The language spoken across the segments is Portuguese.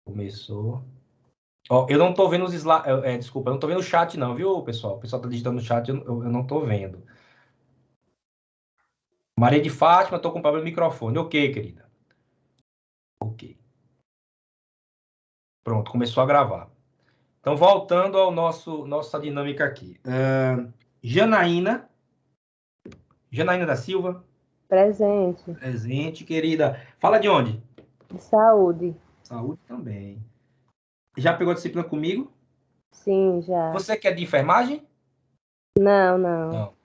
Começou. Ó, eu não tô vendo os slides. Desculpa, eu não tô vendo o chat, não, viu, pessoal? O pessoal tá digitando no chat, eu não tô vendo. Maria de Fátima, tô com problema no microfone. Ok, querida. Ok. Pronto, começou a gravar. Então, voltando ao nossa dinâmica aqui. Janaína. Janaína da Silva. Presente. Presente, querida. Fala de onde? De saúde. Saúde também. Já pegou a disciplina comigo? Sim, já. Você quer de enfermagem? Não, não. Não.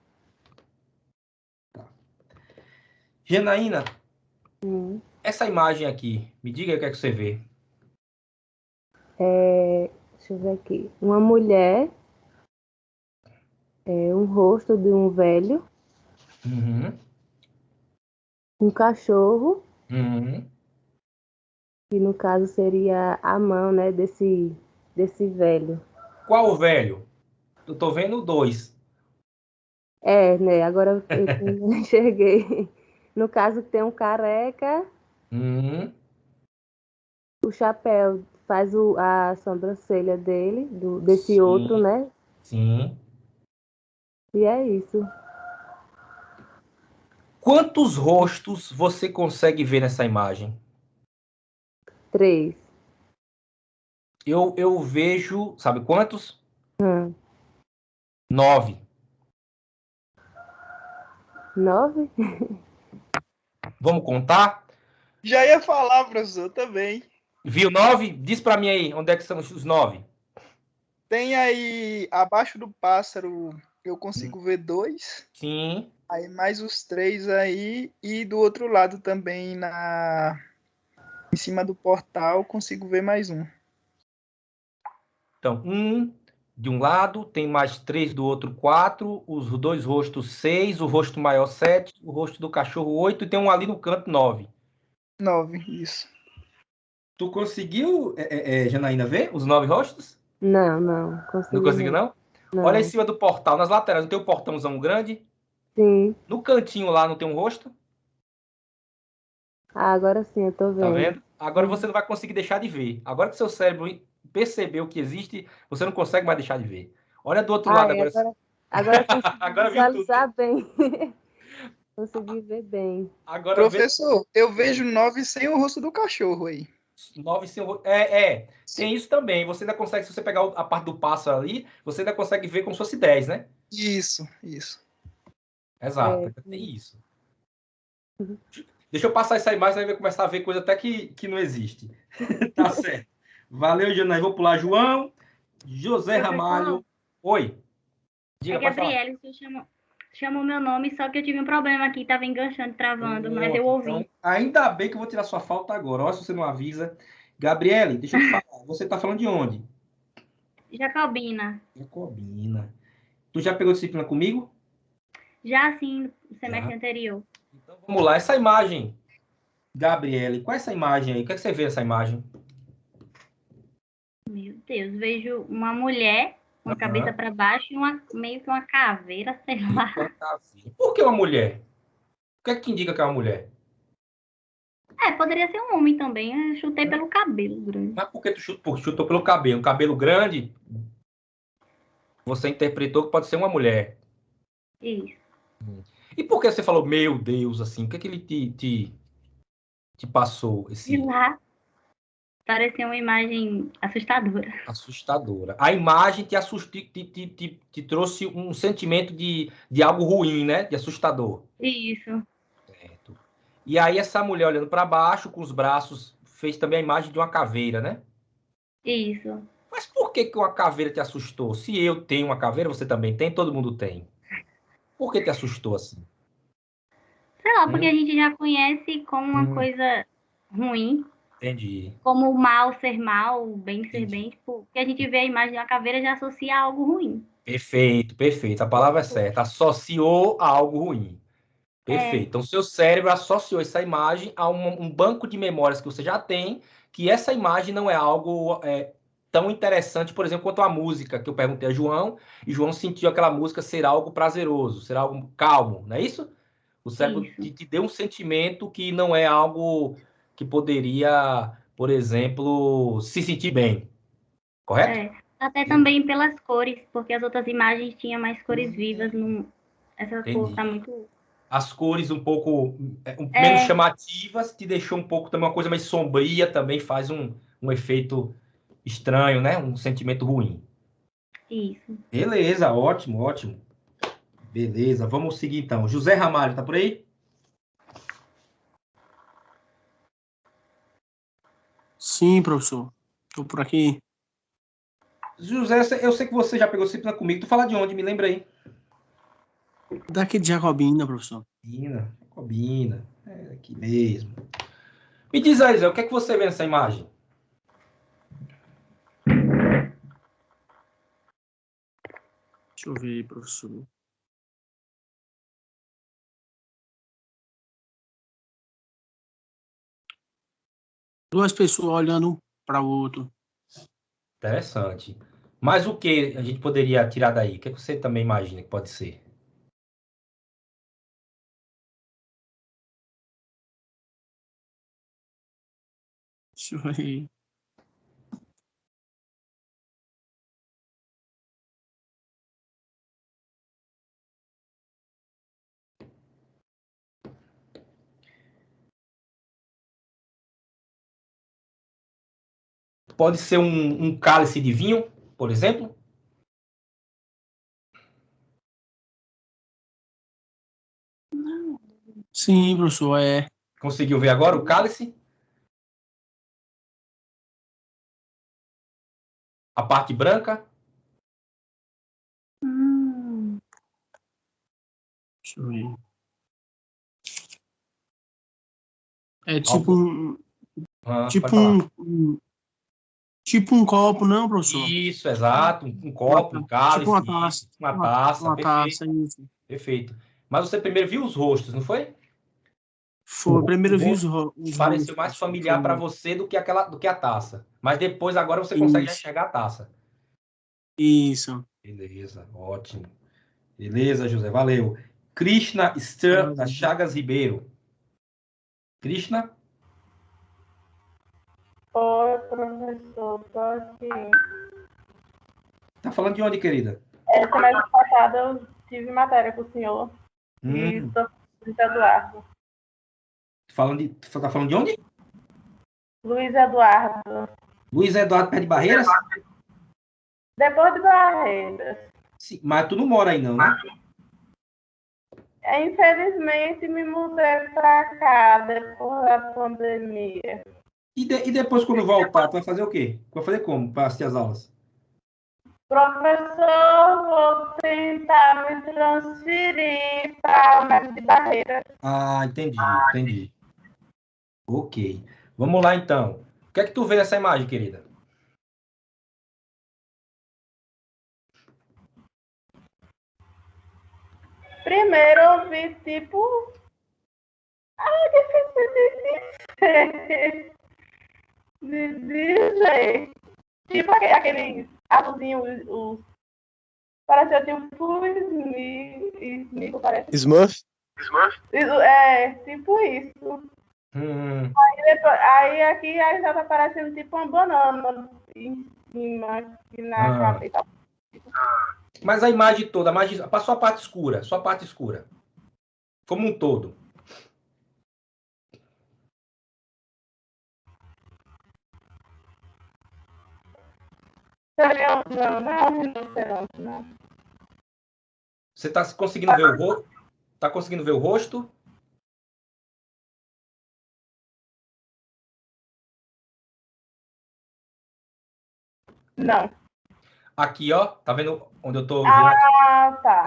Janaína, essa imagem aqui, me diga o que é que você vê. Deixa eu ver aqui. Uma mulher, um rosto de um velho, Uhum. um cachorro, Uhum. que no caso seria a mão, né, desse velho. Qual o velho? Eu tô vendo dois. Né? Agora eu enxerguei. No caso, tem um careca, Uhum. o chapéu faz a sobrancelha dele, desse outro, Sim, né? sim. E é isso. Quantos rostos você consegue ver nessa imagem? 3. Eu vejo, sabe quantos? Hum. 9. 9? Vamos contar? Já ia falar, professor, também. Viu 9? Diz para mim aí, onde é que são os 9? Tem aí, abaixo do pássaro, eu consigo ver 2. Sim. Aí mais os 3 aí. E do outro lado também, em cima do portal, consigo ver mais um. Então, de um lado, tem mais 3 do outro, 4. Os dois rostos, 6. O rosto maior, 7. O rosto do cachorro, 8. E tem um ali no canto, 9. 9, isso. Tu conseguiu, Janaína, ver os 9 rostos? Não, Não consegui conseguiu, não. não? Olha em Não. cima do portal, nas laterais, não tem um portãozão grande? Sim. No cantinho lá não tem um rosto? Ah, agora sim, eu tô Tá vendo. vendo? Agora você não vai conseguir deixar de ver. Agora que seu cérebro percebeu que existe, você não consegue mais deixar de ver. Olha do outro lado Ai, agora. agora eu consegui Agora viu tudo. visualizar bem. Consegui ver bem. Agora vê Professor, eu vejo 9 sem o rosto do cachorro aí. 9 sem o... Tem isso também. Você ainda consegue, se você pegar a parte do pássaro ali, você ainda consegue ver como se fosse 10, né? Isso, isso. Exato. Tem isso. Deixa eu passar essa imagem, aí vai começar a ver coisa até que não existe. Tá certo. Valeu, Janaí. Vou pular. João, José Professor, Ramalho. Oi. Diga, é pode falar. Gabriele, você chamou meu nome, só que eu tive um problema aqui, tava enganchando, travando, mas eu ouvi. Então, ainda bem que eu vou tirar sua falta agora. Olha se você não avisa. Gabriele, deixa eu te falar. Você tá falando de onde? Jacobina, Jacobina. Tu já pegou disciplina comigo? já assim, no semestre Já. anterior. Então vamos lá. Essa imagem, Gabriele, qual é essa imagem aí? O que é que você vê nessa imagem? Meu Deus, vejo uma mulher com a cabeça Aham. para baixo e meio que uma caveira, sei lá. Por que uma mulher? O que é que indica que é uma mulher? Poderia ser um homem também, eu chutei pelo cabelo grande. Mas por que tu chutou pelo cabelo? Um cabelo grande, você interpretou que pode ser uma mulher. Isso. E por que você falou, meu Deus, assim? O que é que ele te passou, De esse lá, parecia uma imagem assustadora. assustadora? A imagem te assustou, te trouxe um sentimento de algo ruim, né? De assustador. Isso, Certo. E aí essa mulher olhando para baixo, com os braços, fez também a imagem de uma caveira, né? isso. Mas por que que uma caveira te assustou? Se eu tenho uma caveira, você também tem, todo mundo tem. Por que te assustou assim? Sei lá, porque a Hum, gente já conhece como uma hum, coisa ruim, entendi, como o mal ser mal, o bem ser entendi. bem, tipo, que a gente vê a imagem de uma caveira já associa a algo ruim. Perfeito, perfeito. A palavra é certa. Associou a algo ruim. É, Perfeito. Então, seu cérebro associou essa imagem a um banco de memórias que você já tem, que essa imagem não é algo tão interessante, por exemplo, quanto a música, que eu perguntei a João, e João sentiu aquela música ser algo prazeroso, ser algo calmo, não é isso? O cérebro isso. te deu um sentimento que não é algo que poderia por exemplo, se sentir bem, correto? Até também pelas cores, porque as outras imagens tinham mais cores vivas. Essa cor tá muito... As cores um pouco menos chamativas, te deixou um pouco também uma coisa mais sombria, também faz um efeito estranho, né? Um sentimento ruim. Isso. Beleza, ótimo, ótimo. Beleza, vamos seguir então. José Ramalho, tá por aí? Sim, professor. Estou por aqui. José, eu sei que você já pegou disciplina comigo. Tu fala de onde? Me lembra aí. Daqui de Jacobina, professor. Jacobina. É aqui mesmo. Me diz aí, Zé, o que é que você vê nessa imagem? Deixa eu ver, professor. Duas pessoas olhando um para o outro. Interessante. Mas o que a gente poderia tirar daí? O que você também imagina que pode ser? Deixa eu ver. Pode ser um cálice de vinho, por exemplo? Sim, professor, Conseguiu ver agora o cálice? A parte branca? Deixa eu ver. É tipo Pode falar. Tipo um copo, não, professor? Isso, exato. Um copo, um cálice, Tipo uma taça. isso, uma taça. Uma taça, Perfeito, isso. perfeito. Mas você primeiro viu os rostos, não foi? Foi, primeiro O eu vi os rosto pareceu mais rostos. familiar para você do que a taça. Mas depois, agora você consegue Isso. enxergar a taça. Isso. Beleza, ótimo. Beleza, José, valeu. Krishna Stur Chagas Ribeiro. Krishna? Oi, professor, tô aqui. Tá falando de onde, querida? Semana passada eu tive matéria com o senhor de Luiz Eduardo. Tá falando de onde? Luiz Eduardo. Luiz Eduardo Pé de Barreiras? Depois de Barreiras. Sim, mas tu não mora aí não, né? Infelizmente me mudei para cá depois da pandemia. E depois, quando voltar, tu vai fazer o quê? Vai fazer como para assistir as aulas? Professor, vou tentar me transferir para o Mestre de Barreiras. Ah, entendi. Ok. Vamos lá, então. O que é que tu vê nessa imagem, querida? Primeiro eu vi tipo... difícil de dizer. Tipo aquele azulzinho, parecia tipo Smith, parece. Smurf? Tipo isso. Aí aqui aí já tá parecendo tipo uma banana em cima, aqui na cabeça. Mas a imagem toda, só a parte escura. Como um todo. Não. Você está conseguindo ver o rosto? Tá conseguindo ver o rosto? Não. Aqui, ó. Tá vendo onde eu tô vendo? Ah, tá.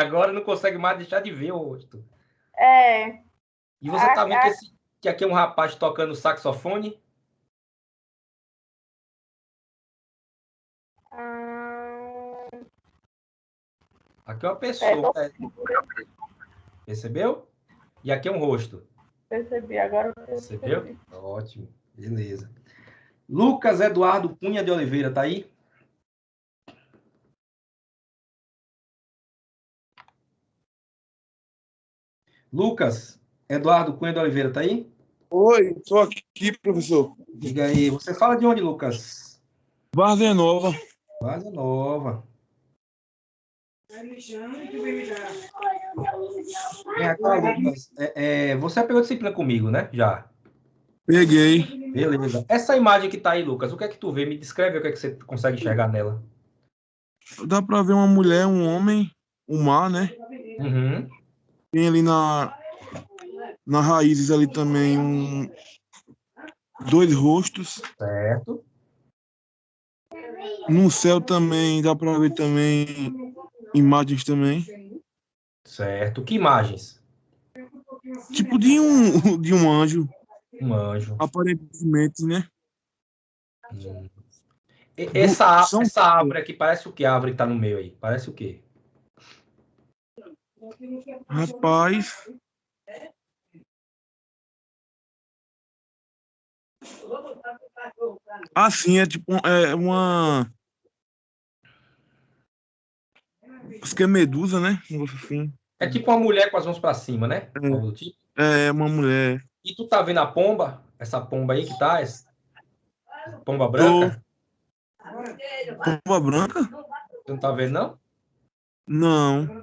Agora não consegue mais deixar de ver o rosto. É. E você tá vendo que aqui é um rapaz tocando saxofone? Aqui é uma pessoa. Percebeu? E aqui é um rosto. Percebi, agora percebeu? Ótimo. Beleza. Lucas Eduardo Cunha de Oliveira, tá aí? Lucas Eduardo Cunha de Oliveira, tá aí? Oi, estou aqui, professor. Diga aí, você fala de onde, Lucas? Várzea Nova. Várzea Nova. Vem cá, Lucas. Você pegou disciplina comigo, né? Já. Peguei. Beleza. Essa imagem que tá aí, Lucas, o que é que tu vê? Me descreve o que é que você consegue enxergar nela. Dá pra ver uma mulher, um homem, o mar, né? Uhum. Tem ali nas raízes ali também dois rostos. Certo. No céu também dá pra ver também imagens também. Certo. Que imagens? Tipo de um anjo, Um anjo. aparentemente, né? Essa árvore aqui parece o que? A árvore que tá no meio aí. Parece o quê? Rapaz, assim, é tipo, uma... Acho que é medusa, né? Um negócio assim. É tipo uma mulher com as mãos pra cima, né? Algo do tipo. É uma mulher. E tu tá vendo a pomba? Essa pomba aí que tá? Essa pomba Tô. branca? Pomba branca? Tu não tá vendo, não? Não. Tô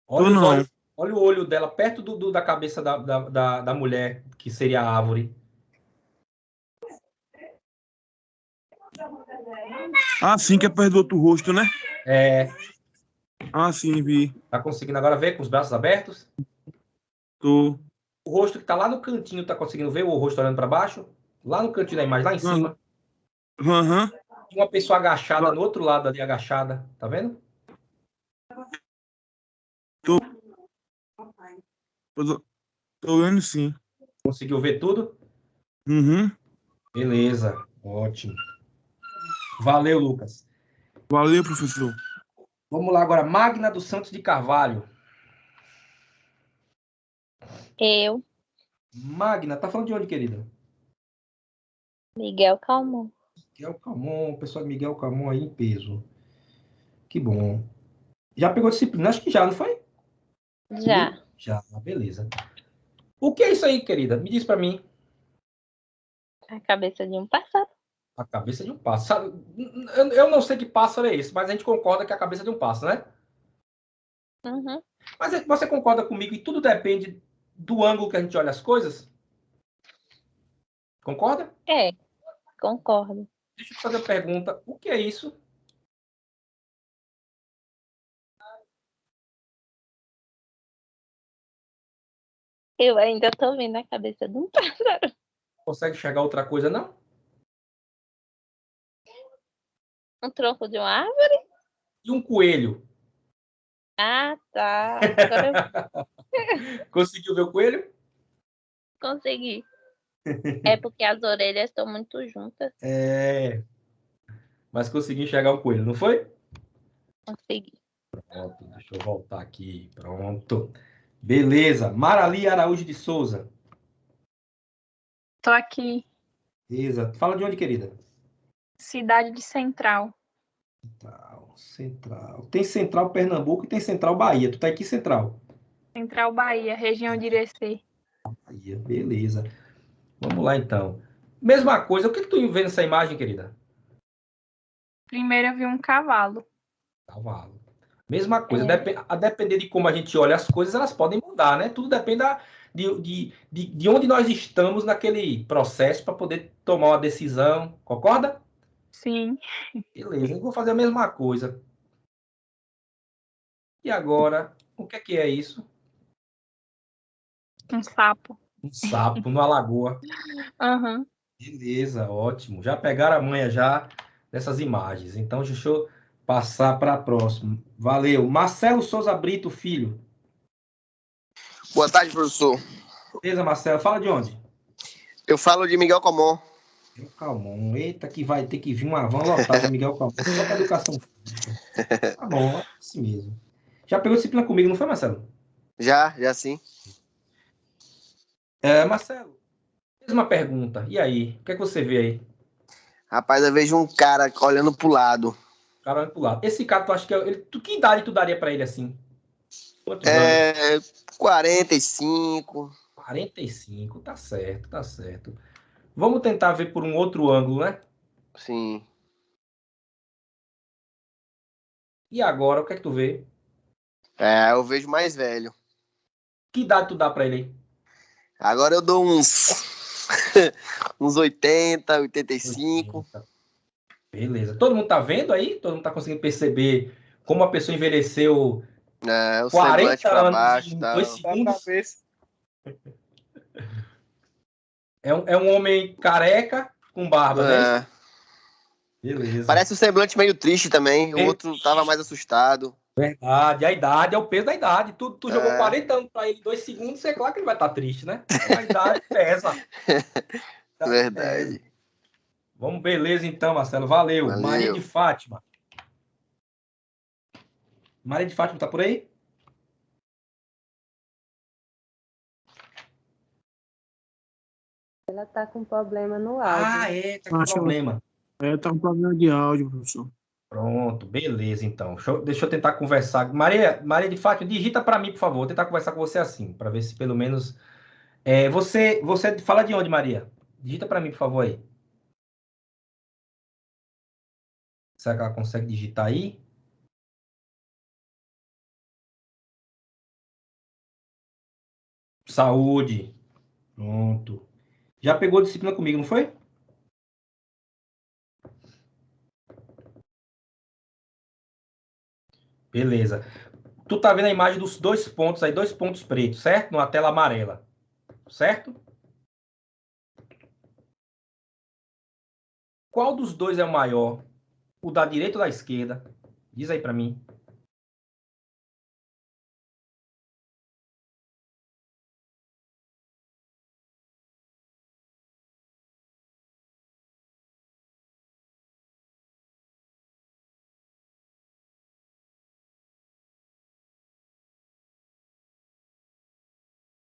Olha os não. olhos, olha o olho dela perto da cabeça da mulher, que seria a árvore. Ah, sim, que é perto do outro rosto, né? É, Ah, sim, vi. tá conseguindo agora ver com os braços abertos? Tô. O rosto que tá lá no cantinho, tá conseguindo ver o rosto olhando para baixo? Lá no cantinho da imagem, lá em cima. Aham. E uma pessoa agachada no outro lado ali, agachada. Tá vendo? Tô. Tô vendo sim. Conseguiu ver tudo? Uhum. Beleza, ótimo. Valeu, Lucas. Valeu, professor. Vamos lá agora, Magna dos Santos de Carvalho. Eu, Magna, tá falando de onde, querida? Miguel Calmon. Miguel Camon, pessoal de Miguel Camon aí em peso. Que bom. Já pegou disciplina? Acho que já, não foi? Já. Já, beleza. O que é isso aí, querida? Me diz pra mim. A cabeça de um pássaro. A cabeça de um pássaro. Eu não sei que pássaro é esse, mas a gente concorda que é a cabeça de um pássaro, né? Uhum. Mas você concorda comigo e tudo depende do ângulo que a gente olha as coisas? Concorda? É, concordo. Deixa eu te fazer a pergunta. O que é isso? Eu ainda tô vendo a cabeça de um pássaro. Consegue enxergar outra coisa, não? Um tronco de uma árvore? E um coelho? Ah, tá. Agora eu Conseguiu ver o coelho? consegui. É porque as orelhas estão muito juntas. É. Mas conseguiu enxergar o coelho, não foi? Consegui. Pronto, deixa eu voltar aqui. Pronto. Beleza. Marali Araújo de Souza. Tô aqui, Beleza. Fala de onde, querida? cidade de Central. Central. Tem Central Pernambuco e tem Central Bahia. Tu tá aqui, Central? Central Bahia, região de Irecê. Bahia, beleza. Vamos lá, então. Mesma coisa. O que tu vê nessa imagem, querida? Primeiro eu vi um cavalo. Cavalo. Mesma coisa. É. A depender de como a gente olha as coisas, elas podem mudar, né? Tudo depende de onde nós estamos naquele processo para poder tomar uma decisão. Concorda? Sim, Beleza. Eu vou fazer a mesma coisa. E agora, o que é isso? um sapo. Um sapo numa lagoa. Aham. Beleza, ótimo. Já pegaram a manha já dessas imagens. Então, deixa eu passar para a próxima. Valeu. Marcelo Souza Brito, filho. Boa tarde, professor. Beleza, Marcelo. Fala de onde? Eu falo de Miguel Comon. Miguel Calmon. Eita, que vai ter que vir uma van lotada de Miguel Calmon. Só para educação física. Tá bom, é assim mesmo. Já pegou disciplina comigo, não foi, Marcelo? Já sim. Marcelo, mesma pergunta. E aí? O que é que você vê aí? Rapaz, eu vejo um cara olhando pro lado. O cara olha pro lado. Esse cara, tu acha que que idade tu daria para ele assim? Quantos anos? 45. 45, tá certo, tá certo. Vamos tentar ver por um outro ângulo, né? Sim. E agora, o que é que tu vê? Eu vejo mais velho. Que idade tu dá pra ele aí? Agora eu dou uns. uns 80, 85. 80. Beleza. Todo mundo tá vendo aí? Todo mundo tá conseguindo perceber como a pessoa envelheceu O 40 semblante pra anos baixo em e 2 tal. Dá pra segundos? ver. É um homem careca com barba, não é isso? É, Beleza. Parece um semblante meio triste também. O outro tava mais assustado. Verdade. A idade é o peso da idade. Tu jogou É. 40 anos pra ele em 2 segundos, é claro que ele vai estar triste, né? Então a idade pesa. Verdade. Vamos, beleza então, Marcelo. Valeu. Maria de Valeu. Fátima. Maria de Fátima tá por aí? Ela tá com problema no áudio. Tá com Acho problema. tá com problema de áudio, professor. Pronto, beleza então. Deixa eu tentar conversar. Maria de Fátima, digita para mim, por favor. Vou tentar conversar com você assim, para ver se pelo menos. Você fala de onde, Maria? Digita para mim, por favor, aí. Será que ela consegue digitar aí? Saúde. Pronto. Já pegou disciplina comigo, não foi? Beleza. Tu tá vendo a imagem dos 2 pontos aí, 2 pontos pretos, certo? Numa tela amarela. Certo? Qual dos dois é o maior? O da direita ou da esquerda? Diz aí para mim.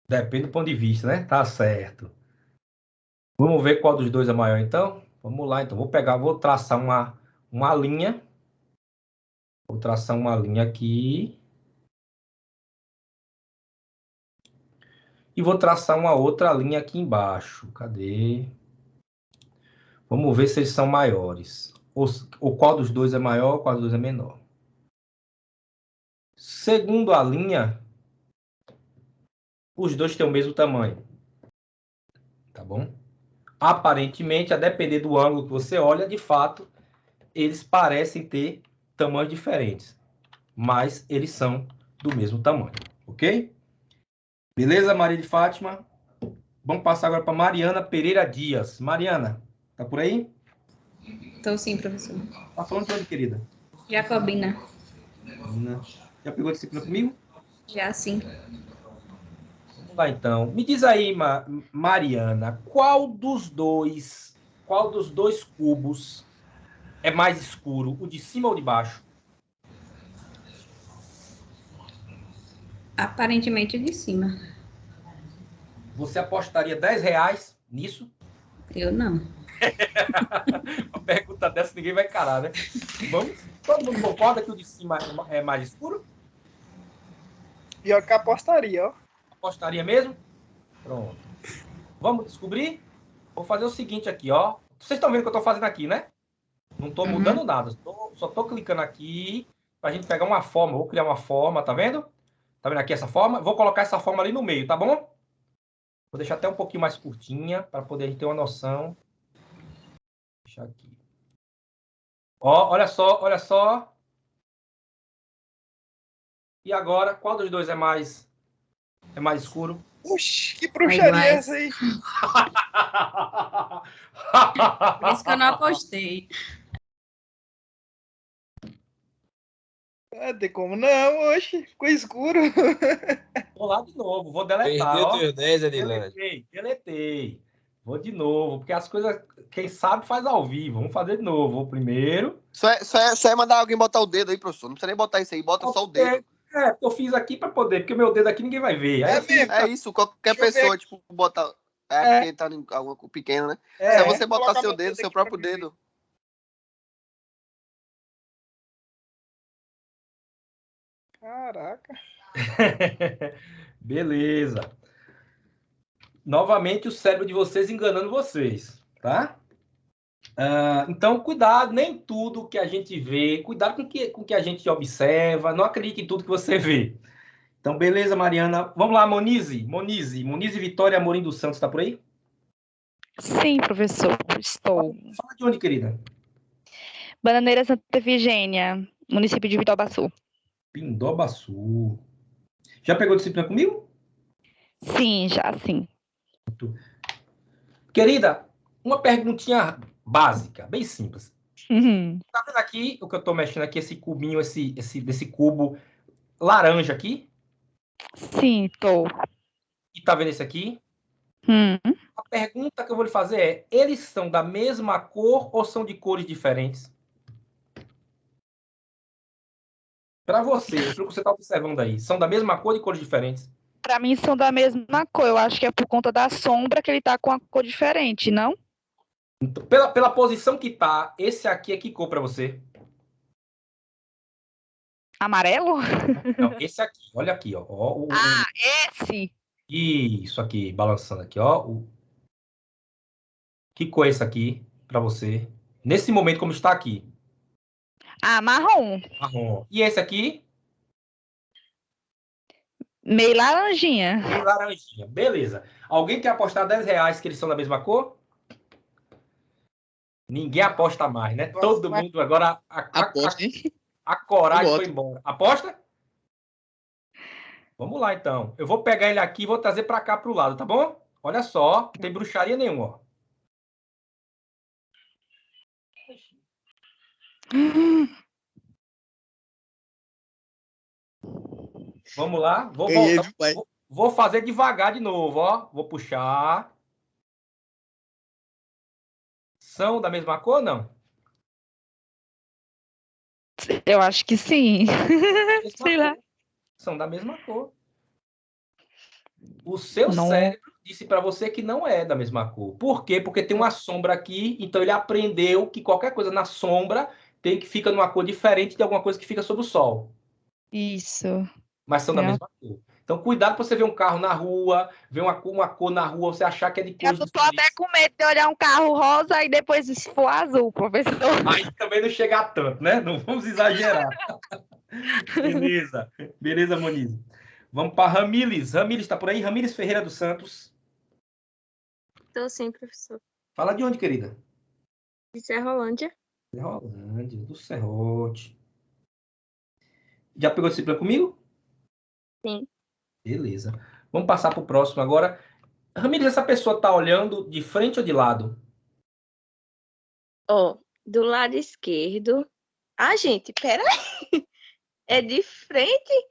Depende do ponto de vista, né? Tá certo. Vamos ver qual dos dois é maior, então? Vamos lá, então. Vou traçar uma linha. Vou traçar uma linha aqui. E vou traçar uma outra linha aqui embaixo. Cadê? Vamos ver se eles são maiores. Ou qual dos dois é maior, qual dos dois é menor. Segundo a linha, os dois têm o mesmo tamanho. Tá bom? Aparentemente, a depender do ângulo que você olha, de fato, eles parecem ter tamanhos diferentes. Mas eles são do mesmo tamanho. Ok? Beleza, Maria de Fátima? Vamos passar agora para Mariana Pereira Dias. Mariana, tá por aí? Então, sim, professor. Tá falando de onde, querida? Jacobina. Já pegou a disciplina comigo? Já sim. Vamos lá, então. Me diz aí, Mariana, qual dos dois cubos é mais escuro, o de cima ou de baixo? Aparentemente de cima. Você apostaria R$ 10 nisso? Eu não. Uma pergunta dessa ninguém vai encarar, né? Vamos? Todo mundo concorda que o de cima é mais escuro? Pior que apostaria, ó. Apostaria mesmo? Pronto. Vamos descobrir? Vou fazer o seguinte aqui, ó. Vocês estão vendo o que eu estou fazendo aqui, né? Não estou mudando nada. Só estou clicando aqui para a gente pegar uma forma. Vou criar uma forma, tá vendo? Tá vendo aqui essa forma? Vou colocar essa forma ali no meio, tá bom? Vou deixar até um pouquinho mais curtinha para poder a gente ter uma noção. Deixa aqui. Ó, olha só, olha só. E agora, qual dos dois é mais escuro? Oxi, que bruxaria é essa aí? Por isso que eu não apostei. Tem como não, oxi, ficou escuro. Vou lá de novo, vou deletar. Perdeu Ó. teus 10, Adilane. Deletei. Vou de novo, porque as coisas, quem sabe faz ao vivo. Vamos fazer de novo. Vou primeiro. Só é mandar alguém botar o dedo aí, professor. Não precisa nem botar isso aí, bota só o dedo. Eu fiz aqui para poder, porque meu dedo aqui ninguém vai ver. Aí É isso, qualquer pessoa, tipo, bota. Porque tá em algo pequeno, né? Se você botar seu dedo, seu próprio dedo. Caraca. Beleza. Novamente o cérebro de vocês enganando vocês, tá? Então, cuidado, nem tudo que a gente vê, cuidado com o que a gente observa, não acredite em tudo que você vê. Então, beleza, Mariana. Vamos lá, Monize Vitória Amorim dos Santos, tá por aí? Sim, professor, estou. Fala de onde, querida? Bananeira Santa Efigênia, município de Vitobaçu. Pindobaçu. Já pegou disciplina comigo? Sim, já sim. Querida, uma perguntinha básica, bem simples. Uhum. Tá vendo aqui o que eu tô mexendo aqui, esse cubinho, desse cubo laranja aqui? Sim, tô. E tá vendo esse aqui? A pergunta que eu vou lhe fazer é, eles são da mesma cor ou são de cores diferentes? Para você, pelo que você está observando aí, são da mesma cor e cores diferentes? Para mim são da mesma cor. Eu acho que é por conta da sombra que ele tá com a cor diferente, não? Então, pela posição que tá, esse aqui é que cor para você? Amarelo? Não, esse aqui. Olha aqui, ó. Esse. Isso aqui, balançando aqui, ó. Que cor é esse aqui para você? Nesse momento, como está aqui? Marrom. Marrom. E esse aqui? Meio laranjinha. Meio laranjinha. Beleza. Alguém quer apostar R$10 que eles são da mesma cor? Ninguém aposta mais, né? Todo mundo agora... A coragem foi embora. Aposta? Vamos lá, então. Eu vou pegar ele aqui e vou trazer para cá, para o lado, tá bom? Olha só, não tem bruxaria nenhuma, ó. Vamos lá. Vou voltar. Vou fazer devagar de novo, ó. Vou puxar. São da mesma cor ou não? Eu acho que sim. Sei lá. São da mesma cor. O seu cérebro disse para você que não é da mesma cor. Por quê? Porque tem uma sombra aqui, então ele aprendeu que qualquer coisa na sombra tem que fica numa cor diferente de alguma coisa que fica sob o sol. Isso. Mas são da mesma cor. Então, cuidado para você ver um carro na rua, ver uma cor na rua, você achar que é de cor. Eu tô até com medo de olhar um carro rosa e depois se for azul, professor. Aí também não chega a tanto, né? Não vamos exagerar. Beleza. Beleza, Moniz. Vamos para Ramires. Ramires está por aí? Ramires Ferreira dos Santos. Estou sim, professor. Fala de onde, querida? De Serrolândia. Serrolândia, do Serrote. Já pegou disciplina comigo? Sim. Beleza. Vamos passar para o próximo agora. Ramires, essa pessoa está olhando de frente ou de lado? Do lado esquerdo. Gente, peraí. É de frente?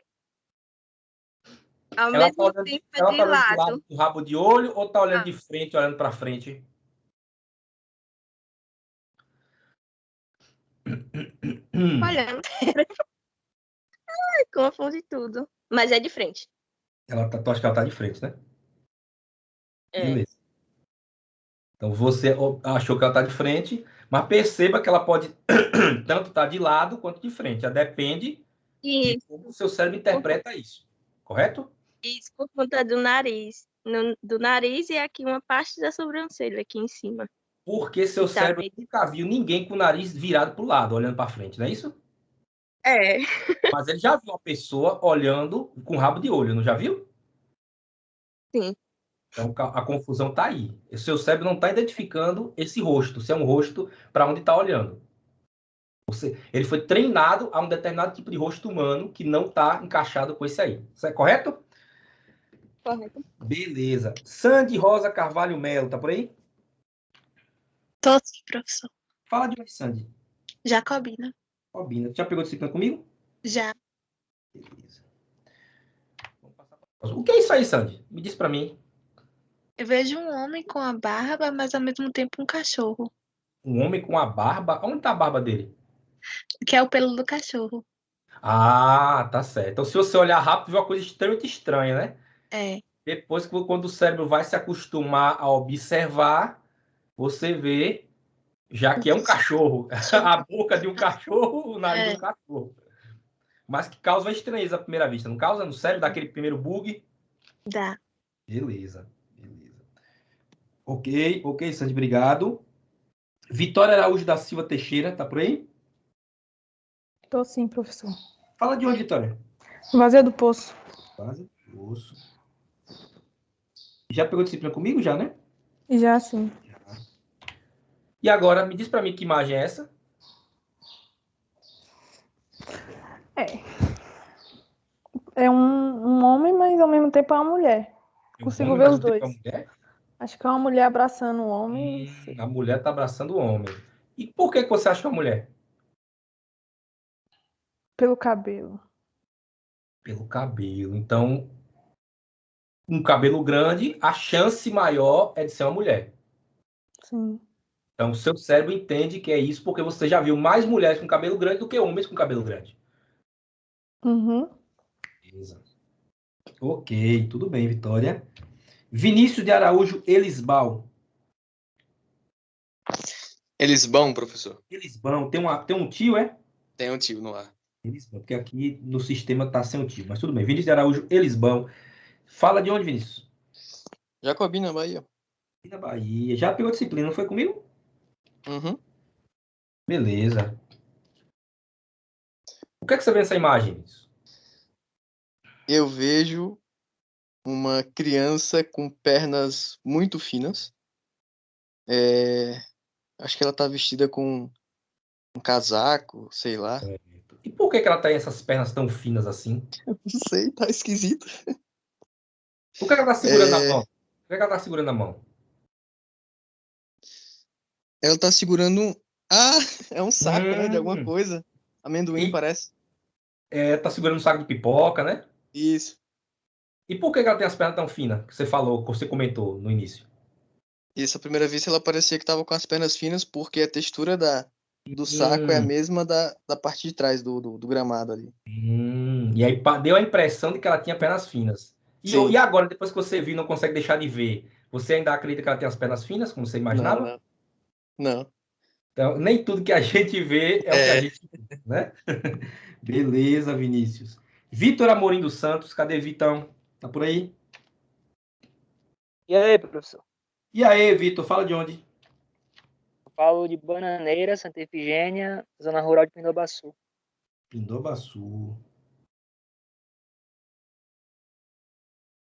Ao Ela mesmo tá tempo ela de tá olhando lado. de lado com rabo de olho ou está olhando de frente, olhando para frente? Olhando. Confunde tudo. Mas é de frente. Tu acha que ela está de frente, né? É. Beleza. Então você achou que ela está de frente, mas perceba que ela pode tanto estar de lado quanto de frente. Já depende de como o seu cérebro interpreta isso. Correto? Isso por conta do nariz. Do nariz e aqui uma parte da sobrancelha aqui em cima. Porque seu cérebro nunca viu ninguém com o nariz virado para o lado, olhando para frente, não é isso? É. Mas ele já viu uma pessoa olhando com rabo de olho, não já viu? Sim. Então a confusão está aí. O seu cérebro não está identificando esse rosto, se é um rosto para onde está olhando. Ele foi treinado a um determinado tipo de rosto humano que não está encaixado com esse aí. Isso é correto? Correto. Beleza. Sandy Rosa Carvalho Melo, tá por aí? Tô sim, professor. Fala de onde, Sandy? Jacobina. Jacobina. Tu já pegou disciplina comigo? Já. Beleza. Vamos passar para... O que é isso aí, Sandy? Me diz para mim. Eu vejo um homem com a barba, mas ao mesmo tempo um cachorro. Um homem com a barba? Onde tá a barba dele? Que é o pelo do cachorro. Ah, tá certo. Então, se você olhar rápido, vê uma coisa extremamente estranha, né? É. Depois, quando o cérebro vai se acostumar a observar, você vê, já que é um cachorro. A boca de um cachorro, o nariz de um cachorro. Mas que causa uma estranheza à primeira vista. Não causa no cérebro, daquele primeiro bug? Dá. Beleza. Beleza. Ok, Sandy, obrigado. Vitória Araújo da Silva Teixeira, tá por aí? Tô sim, professor. Fala de onde, Vitória? Vazia do Poço. Vazia do Poço. Já pegou disciplina comigo, já, né? Já sim. E agora, me diz pra mim que imagem é essa? É um homem, mas ao mesmo tempo é uma mulher. Consigo ver os dois. Acho que é uma mulher abraçando o homem. A mulher tá abraçando o homem. E por que você acha que é uma mulher? Pelo cabelo. Pelo cabelo. Então, um cabelo grande, a chance maior é de ser uma mulher. Sim. Então, o seu cérebro entende que é isso porque você já viu mais mulheres com cabelo grande do que homens com cabelo grande. Uhum. Beleza. Ok, tudo bem, Vitória. Vinícius de Araújo Elisbal. Elisbão, professor. Elisbão. Tem um tio, é? Tem um tio no ar. Elisbão, porque aqui no sistema tá sem o tio. Mas tudo bem. Vinícius de Araújo Elisbão. Fala de onde, Vinícius? Jacobina, Bahia. Na Bahia. Já pegou disciplina, não foi comigo? Uhum. Beleza. O que é que você vê nessa imagem? Eu vejo uma criança com pernas muito finas. Acho que ela tá vestida com um casaco, sei lá. E por que ela tem essas pernas tão finas assim? Não sei, tá esquisito. Por que ela tá segurando a mão? Por que ela tá segurando a mão? Ela tá segurando é um saco, né? De alguma coisa. Amendoim, parece. Tá segurando um saco de pipoca, né? Isso. E por que ela tem as pernas tão finas? Que você falou, que você comentou no início. Isso, a primeira vez ela parecia que tava com as pernas finas, porque a textura do saco é a mesma da parte de trás do gramado ali. E aí deu a impressão de que ela tinha pernas finas. E agora, depois que você viu e não consegue deixar de ver, você ainda acredita que ela tem as pernas finas, como você imaginava? Não. Então, nem tudo que a gente vê é o que a gente vê, né? Beleza, Vinícius. Vitor Amorim dos Santos, cadê Vitão? Tá por aí? E aí, professor? E aí, Vitor, fala de onde? Eu falo de Bananeira, Santa Efigênia, zona rural de Pindobaçu. Pindobaçu.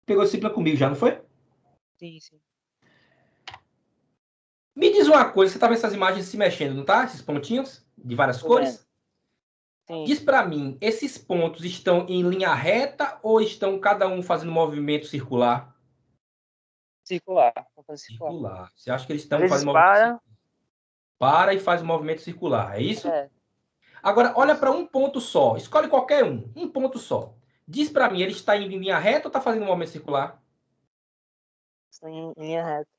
Pegou disciplina comigo já, não foi? Sim, sim. Me diz uma coisa, você tá vendo essas imagens se mexendo, não tá? Esses pontinhos de várias cores? Sim. Diz para mim, esses pontos estão em linha reta ou estão cada um fazendo movimento circular? Circular. Circular. Você acha que eles estão fazendo movimento circular? Para e faz o movimento circular, é isso? Agora, olha para um ponto só. Escolhe qualquer um. Um ponto só. Diz para mim, ele está indo em linha reta ou está fazendo um movimento circular? Está em linha reta.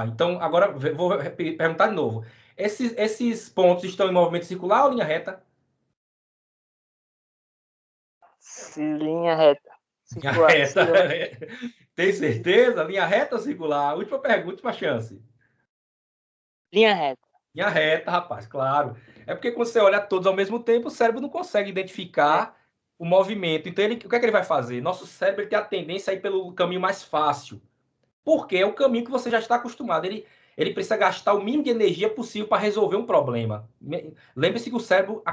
Então, agora vou perguntar de novo. Esses pontos estão em movimento circular ou linha reta? Linha reta. Circular. Linha reta. Tem certeza? Linha reta ou circular? Última pergunta, última chance. Linha reta. Linha reta, rapaz, claro. É porque quando você olha todos ao mesmo tempo, o cérebro não consegue identificar o movimento. Então, o que é que ele vai fazer? Nosso cérebro tem a tendência a ir pelo caminho mais fácil. Porque é o caminho que você já está acostumado. Ele precisa gastar o mínimo de energia possível para resolver um problema. Lembre-se que o cérebro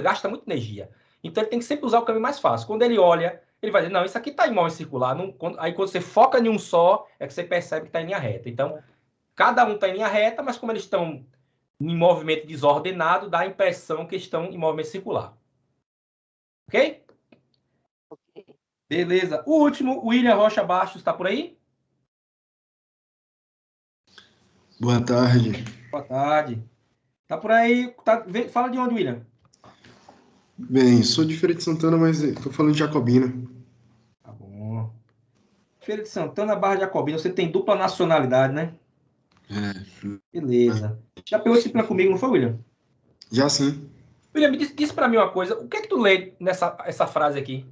gasta muita energia. Então, ele tem que sempre usar o caminho mais fácil. Quando ele olha, ele vai dizer, não, isso aqui está em movimento circular. Aí, quando você foca em um só, é que você percebe que está em linha reta. Então, cada um está em linha reta, mas como eles estão em movimento desordenado, dá a impressão que estão em movimento circular. Ok? Beleza. O último, William Rocha Bastos, está por aí? Boa tarde. Boa tarde. Tá por aí? Fala de onde, William? Bem, sou de Feira de Santana, mas estou falando de Jacobina. Tá bom. Feira de Santana, Barra de Jacobina. Você tem dupla nacionalidade, né? Beleza. Já pegou disciplina comigo, não foi, William? Já sim. William, diz pra mim uma coisa. O que é que tu lê essa frase aqui?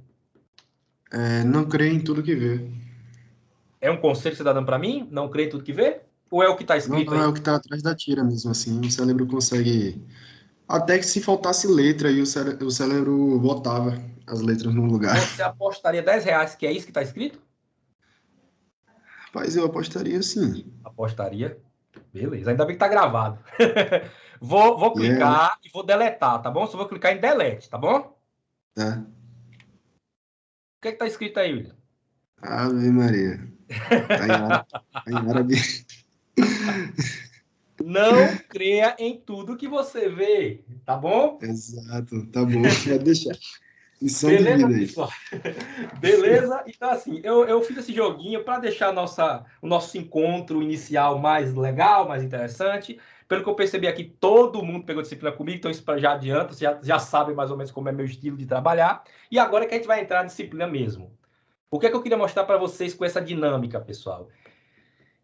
Não creio em tudo que vê. É um conselho que você tá dando pra mim? Não creio em tudo que vê? Ou é o que tá escrito não, aí? É o que está atrás da tira mesmo, assim. O cérebro consegue... Até que se faltasse letra, aí o cérebro botava as letras no lugar. Você apostaria R$10 que é isso que tá escrito? Rapaz, eu apostaria sim. Postaria. Beleza, ainda bem que tá gravado. Vou clicar e vou deletar, tá bom? Só vou clicar em delete, tá bom? Tá. O que é que tá escrito aí, William? Ave Maria. Tá em árabe. Não creia em tudo que você vê, tá bom? Exato, tá bom, pode deixar. Lição de Beleza, vida aí. pessoal? Beleza? Então, assim, eu fiz esse joguinho para deixar o nosso encontro inicial mais legal, mais interessante. Pelo que eu percebi aqui, todo mundo pegou disciplina comigo, então isso já adianta, você já sabe mais ou menos como é meu estilo de trabalhar. E agora que a gente vai entrar na disciplina mesmo. O que é que eu queria mostrar para vocês com essa dinâmica, pessoal?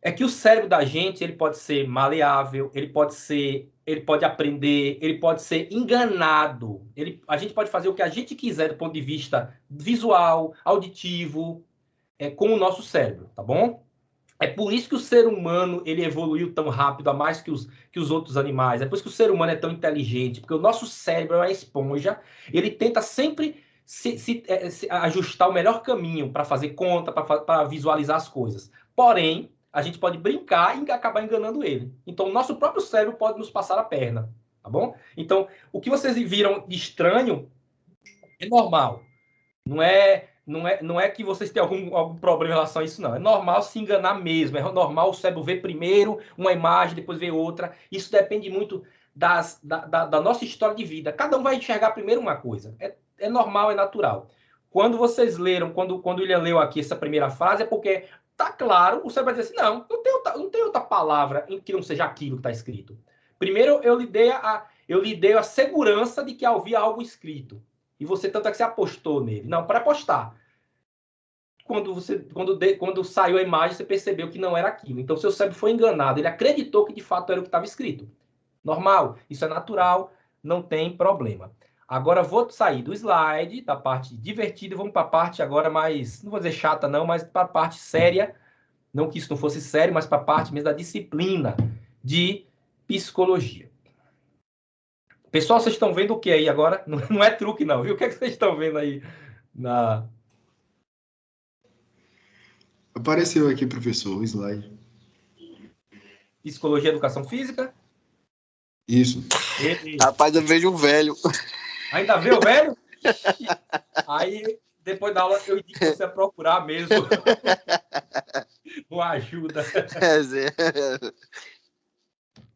É que o cérebro da gente, ele pode ser maleável, ele pode aprender, ele pode ser enganado. A gente pode fazer o que a gente quiser do ponto de vista visual, auditivo, com o nosso cérebro, tá bom? É por isso que o ser humano ele evoluiu tão rápido, a mais que os outros animais. É por isso que o ser humano é tão inteligente, porque o nosso cérebro é uma esponja, ele tenta sempre se ajustar o melhor caminho para fazer conta, para visualizar as coisas. Porém, a gente pode brincar e acabar enganando ele. Então, o nosso próprio cérebro pode nos passar a perna, tá bom? Então, o que vocês viram de estranho é normal. Não é que vocês têm algum problema em relação a isso, não. É normal se enganar mesmo. É normal o cérebro ver primeiro uma imagem, depois ver outra. Isso depende muito da nossa história de vida. Cada um vai enxergar primeiro uma coisa. É normal, é natural. Quando vocês leram, quando o William leu aqui essa primeira frase, é porque tá claro, o cérebro vai dizer assim, não tem outra palavra em que não seja aquilo que está escrito. Primeiro, eu lhe dei a segurança de que havia algo escrito. E você, tanto é que você apostou nele. Não, para apostar. Quando saiu a imagem, você percebeu que não era aquilo. Então, seu cérebro foi enganado. Ele acreditou que, de fato, era o que estava escrito. Normal. Isso é natural. Não tem problema. Agora, vou sair do slide, da parte divertida, e vamos para a parte agora mais, não vou dizer chata não, mas para a parte séria. Não que isso não fosse sério, mas para a parte mesmo da disciplina de psicologia. Pessoal, vocês estão vendo o que aí agora? Não é truque não, viu? O que é que vocês estão vendo aí? Apareceu aqui, professor, o slide. Psicologia e educação física? Isso. Rapaz, eu vejo um velho. Ainda vê o velho? Aí, depois da aula, eu indico você procurar mesmo uma ajuda.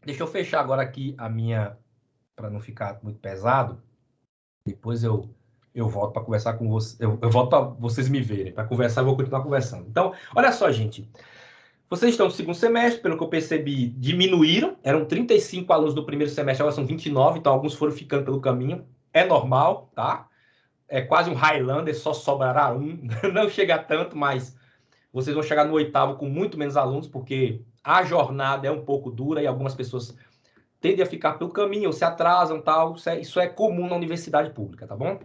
Deixa eu fechar agora aqui a minha, para não ficar muito pesado. Depois eu volto para conversar com vocês. Eu volto para vocês me verem. Para conversar, eu vou continuar conversando. Então, olha só, gente. Vocês estão no segundo semestre, pelo que eu percebi, diminuíram. Eram 35 alunos do primeiro semestre, agora são 29, então alguns foram ficando pelo caminho. É normal, tá? É quase um Highlander, só sobrará um. Não chega a tanto, mas vocês vão chegar no oitavo com muito menos alunos, porque a jornada é um pouco dura e algumas pessoas tendem a ficar pelo caminho, ou se atrasam, tal. Isso é comum na universidade pública, tá bom?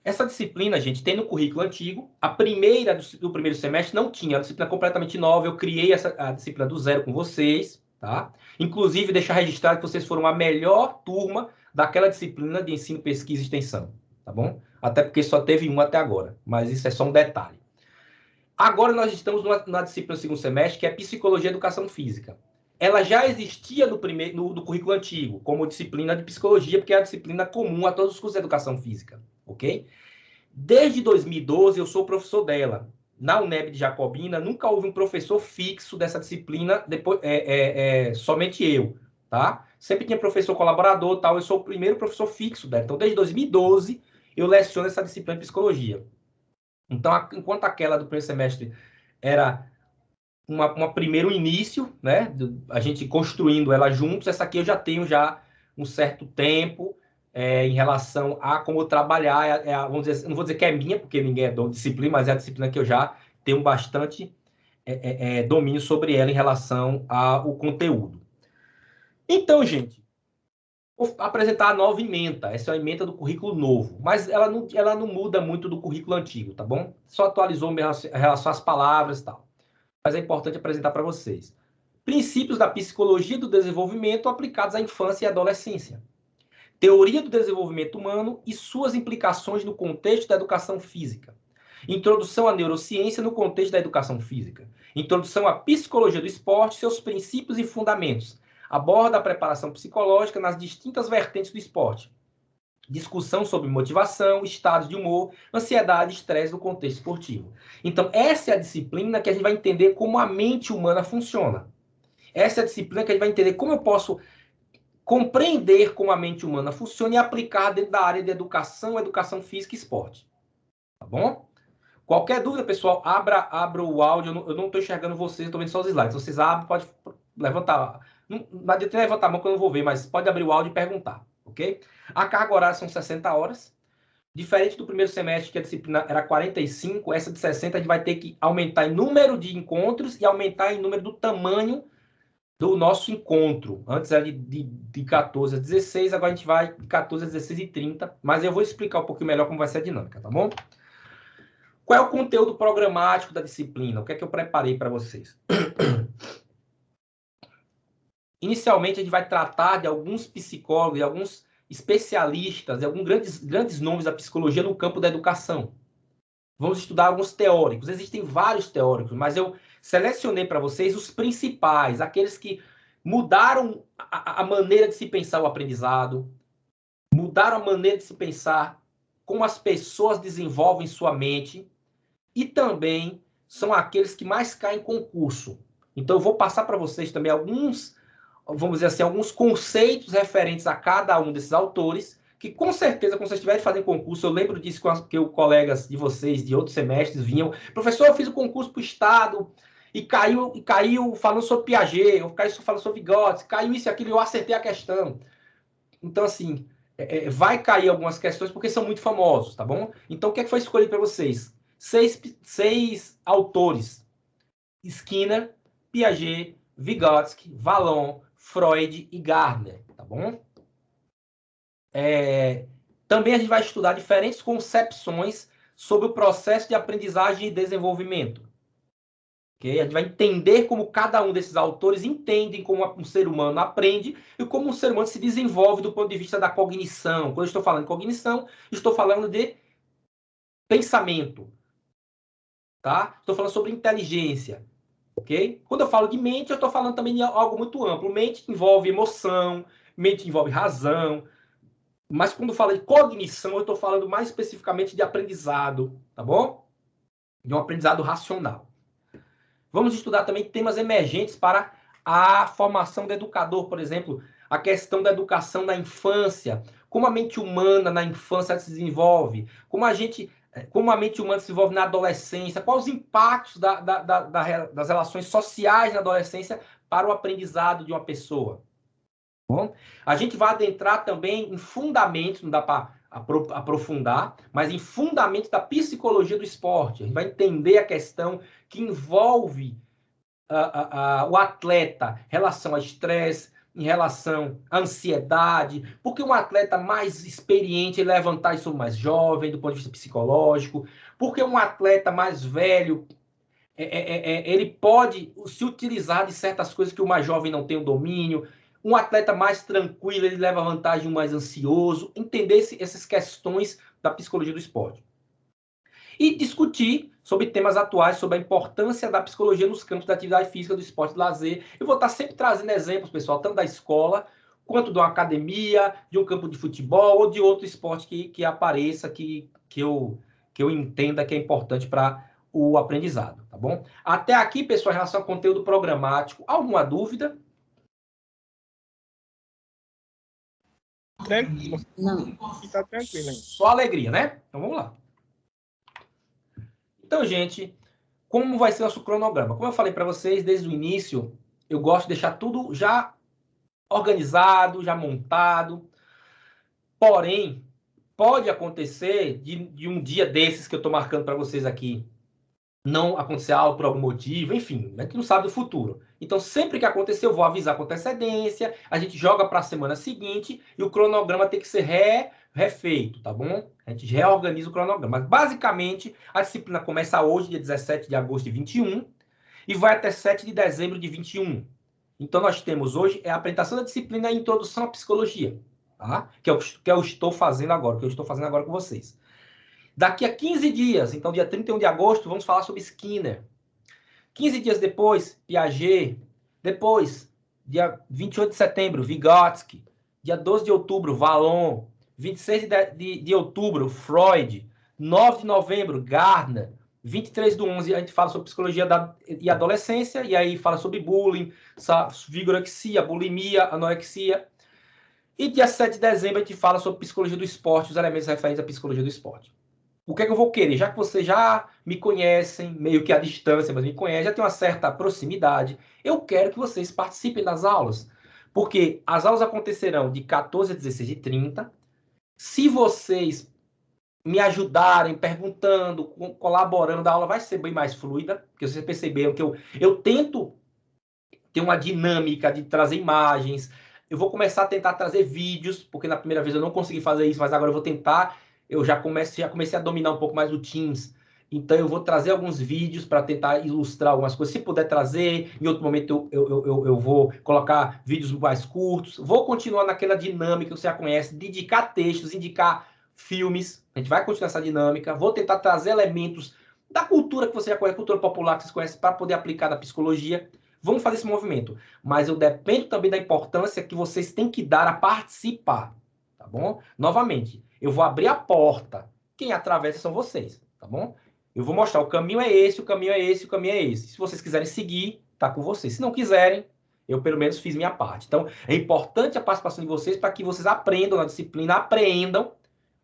Essa disciplina, gente, tem no currículo antigo. A primeira do primeiro semestre não tinha, a disciplina completamente nova. Eu criei a disciplina do zero com vocês, tá? Inclusive, deixar registrado que vocês foram a melhor turma daquela disciplina de ensino, pesquisa e extensão, tá bom? Até porque só teve uma até agora, mas isso é só um detalhe. Agora nós estamos na disciplina do segundo semestre, que é Psicologia e Educação Física. Ela já existia no currículo antigo, como disciplina de Psicologia, porque é a disciplina comum a todos os cursos de Educação Física, ok? Desde 2012, eu sou professor dela. Na UNEB de Jacobina, nunca houve um professor fixo dessa disciplina, somente eu, tá? Sempre tinha professor colaborador, tal, eu sou o primeiro professor fixo dela. Então, desde 2012, eu leciono essa disciplina de Psicologia. Então, enquanto aquela do primeiro semestre era um primeiro início, né, a gente construindo ela juntos, essa aqui eu já tenho um certo tempo em relação a como trabalhar, vamos dizer, não vou dizer que é minha, porque ninguém é dono de disciplina, mas é a disciplina que eu já tenho bastante domínio sobre ela em relação ao conteúdo. Então, gente, vou apresentar a nova ementa. Essa é a ementa do currículo novo, mas ela não muda muito do currículo antigo, tá bom? Só atualizou em relação às palavras e tal. Mas é importante apresentar para vocês. Princípios da psicologia do desenvolvimento aplicados à infância e adolescência. Teoria do desenvolvimento humano e suas implicações no contexto da educação física. Introdução à neurociência no contexto da educação física. Introdução à psicologia do esporte, seus princípios e fundamentos. Aborda a preparação psicológica nas distintas vertentes do esporte. Discussão sobre motivação, estados de humor, ansiedade e estresse no contexto esportivo. Então, essa é a disciplina que a gente vai entender como a mente humana funciona. Essa é a disciplina que a gente vai entender como eu posso compreender como a mente humana funciona e aplicar dentro da área de educação física e esporte. Tá bom? Qualquer dúvida, pessoal, abra o áudio. Eu não estou enxergando vocês, estou vendo só os slides. Vocês abrem, pode levantar. Não adianta levantar a mão que eu não vou ver, mas pode abrir o áudio e perguntar, ok? A carga horária são 60 horas. Diferente do primeiro semestre, que a disciplina era 45, essa de 60 a gente vai ter que aumentar em número de encontros e aumentar em número do tamanho do nosso encontro. Antes era de 14 a 16, agora a gente vai de 14 a 16 e 30, mas eu vou explicar um pouquinho melhor como vai ser a dinâmica, tá bom? Qual é o conteúdo programático da disciplina? O que é que eu preparei para vocês? Inicialmente, a gente vai tratar de alguns psicólogos, de alguns especialistas, de alguns grandes nomes da psicologia no campo da educação. Vamos estudar alguns teóricos. Existem vários teóricos, mas eu selecionei para vocês os principais, aqueles que mudaram a maneira de se pensar o aprendizado, mudaram a maneira de se pensar como as pessoas desenvolvem sua mente e também são aqueles que mais caem em concurso. Então, eu vou passar para vocês também alguns, vamos dizer assim, alguns conceitos referentes a cada um desses autores, que com certeza, quando vocês estiverem fazendo concurso, eu lembro disso que os colegas de vocês, de outros semestres, vinham, professor, eu fiz o concurso para o Estado, e caiu falando sobre Piaget, eu caiu falando sobre Vygotsky, caiu isso e aquilo, eu acertei a questão. Então, assim, vai cair algumas questões, porque são muito famosos, tá bom? Então, o que é que foi escolhido para vocês? 6 autores: Skinner, Piaget, Vygotsky, Vallon, Freud e Gardner, tá bom? Também a gente vai estudar diferentes concepções sobre o processo de aprendizagem e desenvolvimento. Okay? A gente vai entender como cada um desses autores entendem como um ser humano aprende e como um ser humano se desenvolve do ponto de vista da cognição. Quando eu estou falando de cognição, estou falando de pensamento. Tá? Estou falando sobre inteligência. Okay? Quando eu falo de mente, eu estou falando também de algo muito amplo. Mente envolve emoção, mente envolve razão. Mas quando eu falo de cognição, eu estou falando mais especificamente de aprendizado. Tá bom? De um aprendizado racional. Vamos estudar também temas emergentes para a formação do educador, por exemplo, a questão da educação na infância, como a mente humana na infância se desenvolve, como a mente humana se desenvolve na adolescência, quais os impactos das relações sociais na adolescência para o aprendizado de uma pessoa. Bom, a gente vai adentrar também em fundamentos, não dá para aprofundar, mas em fundamentos da psicologia do esporte. A gente vai entender a questão que envolve o atleta em relação ao estresse, em relação à ansiedade, porque um atleta mais experiente ele leva vantagem sobre o mais jovem, do ponto de vista psicológico, porque um atleta mais velho ele pode se utilizar de certas coisas que o mais jovem não tem o domínio. Um atleta mais tranquilo, ele leva vantagem um mais ansioso. Entender essas questões da psicologia do esporte. E discutir sobre temas atuais, sobre a importância da psicologia nos campos da atividade física, do esporte e do lazer. Eu vou estar sempre trazendo exemplos, pessoal, tanto da escola, quanto de uma academia, de um campo de futebol ou de outro esporte que apareça, que eu entenda que é importante para o aprendizado, tá bom? Até aqui, pessoal, em relação ao conteúdo programático, alguma dúvida? Tranquilo. Não. Tá tranquilo aí. Só alegria, né? Então vamos lá. Então, gente, como vai ser o nosso cronograma? Como eu falei para vocês desde o início, eu gosto de deixar tudo já organizado, já montado. Porém, pode acontecer de um dia desses que eu estou marcando para vocês aqui não acontecer algo por algum motivo, enfim, a gente não sabe do futuro. Então, sempre que acontecer, eu vou avisar com antecedência, a gente joga para a semana seguinte e o cronograma tem que ser refeito, tá bom? A gente reorganiza o cronograma. Mas, basicamente, a disciplina começa hoje, dia 17 de agosto de 21, e vai até 7 de dezembro de 21. Então, nós temos hoje a apresentação da disciplina e a introdução à psicologia, tá? Que eu estou fazendo agora, com vocês. Daqui a 15 dias, então dia 31 de agosto, vamos falar sobre Skinner. 15 dias depois, Piaget. Depois, dia 28 de setembro, Vygotsky. Dia 12 de outubro, Vallon. 26 de outubro, Freud. 9 de novembro, Gardner. 23 do 11, a gente fala sobre psicologia e adolescência, e aí fala sobre bullying, vigorexia, bulimia, anorexia. E dia 7 de dezembro, a gente fala sobre psicologia do esporte, os elementos referentes à psicologia do esporte. O que é que eu vou querer? Já que vocês já me conhecem, meio que à distância, mas me conhecem, já tem uma certa proximidade, eu quero que vocês participem das aulas. Porque as aulas acontecerão de 14 a 16h30. Se vocês me ajudarem, perguntando, colaborando, a aula vai ser bem mais fluida, porque vocês perceberam que eu tento ter uma dinâmica de trazer imagens. Eu vou começar a tentar trazer vídeos, porque na primeira vez eu não consegui fazer isso, mas agora eu vou tentar. Eu já comecei a dominar um pouco mais o Teams. Então, eu vou trazer alguns vídeos para tentar ilustrar algumas coisas. Se puder trazer, em outro momento eu vou colocar vídeos mais curtos. Vou continuar naquela dinâmica que você já conhece, de indicar textos, indicar filmes. A gente vai continuar essa dinâmica. Vou tentar trazer elementos da cultura que você já conhece, cultura popular que vocês conhecem, para poder aplicar na psicologia. Vamos fazer esse movimento. Mas eu dependo também da importância que vocês têm que dar a participar. Tá bom? Novamente, eu vou abrir a porta. Quem atravessa são vocês. Tá bom? Eu vou mostrar, o caminho é esse, o caminho é esse, o caminho é esse. Se vocês quiserem seguir, tá com vocês. Se não quiserem, eu pelo menos fiz minha parte. Então, é importante a participação de vocês para que vocês aprendam na disciplina, apreendam.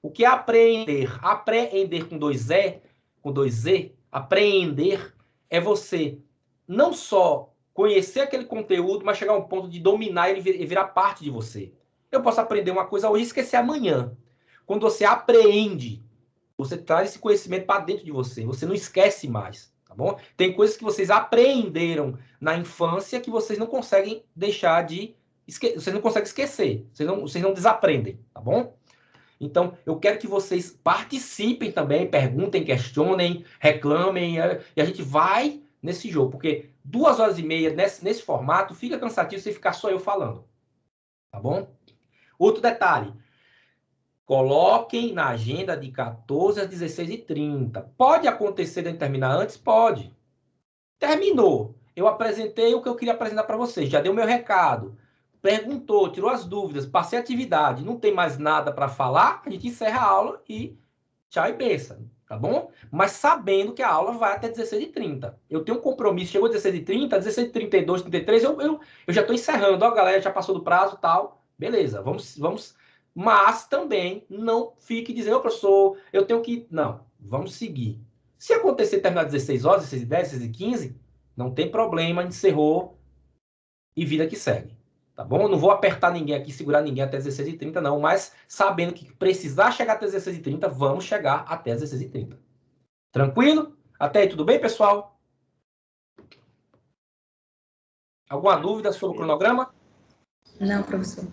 O que é aprender? Apreender com dois E, apreender é você não só conhecer aquele conteúdo, mas chegar a um ponto de dominar ele e virar parte de você. Eu posso aprender uma coisa hoje e esquecer amanhã. Quando você apreende, você traz esse conhecimento para dentro de você. Você não esquece mais, tá bom? Tem coisas que vocês aprenderam na infância que vocês não conseguem deixar de... Vocês não conseguem esquecer. Vocês não desaprendem, tá bom? Então, eu quero que vocês participem também, perguntem, questionem, reclamem. E a gente vai nesse jogo. Porque 2h30 nesse formato fica cansativo se ficar só eu falando. Tá bom? Outro detalhe. Coloquem na agenda de 14 às 16h30. Pode acontecer de terminar antes? Pode. Terminou. Eu apresentei o que eu queria apresentar para vocês. Já dei o meu recado. Perguntou, tirou as dúvidas, passei a atividade. Não tem mais nada para falar, a gente encerra a aula e tchau e benção. Tá bom? Mas sabendo que a aula vai até 16h30. Eu tenho um compromisso. Chegou 16h30, 16h32, 33, eu já estou encerrando. Ó, galera, já passou do prazo e tal. Beleza, vamos. Mas também não fique dizendo, professor, eu tenho que... Não, vamos seguir. Se acontecer terminar 16 horas, 16h10, 16h15, não tem problema, encerrou e vida que segue. Tá bom? Eu não vou apertar ninguém aqui, segurar ninguém até 16h30, não, mas sabendo que precisar chegar até 16h30, vamos chegar até 16h30. Tranquilo? Até aí, tudo bem, pessoal? Alguma dúvida sobre o cronograma? Não, professor.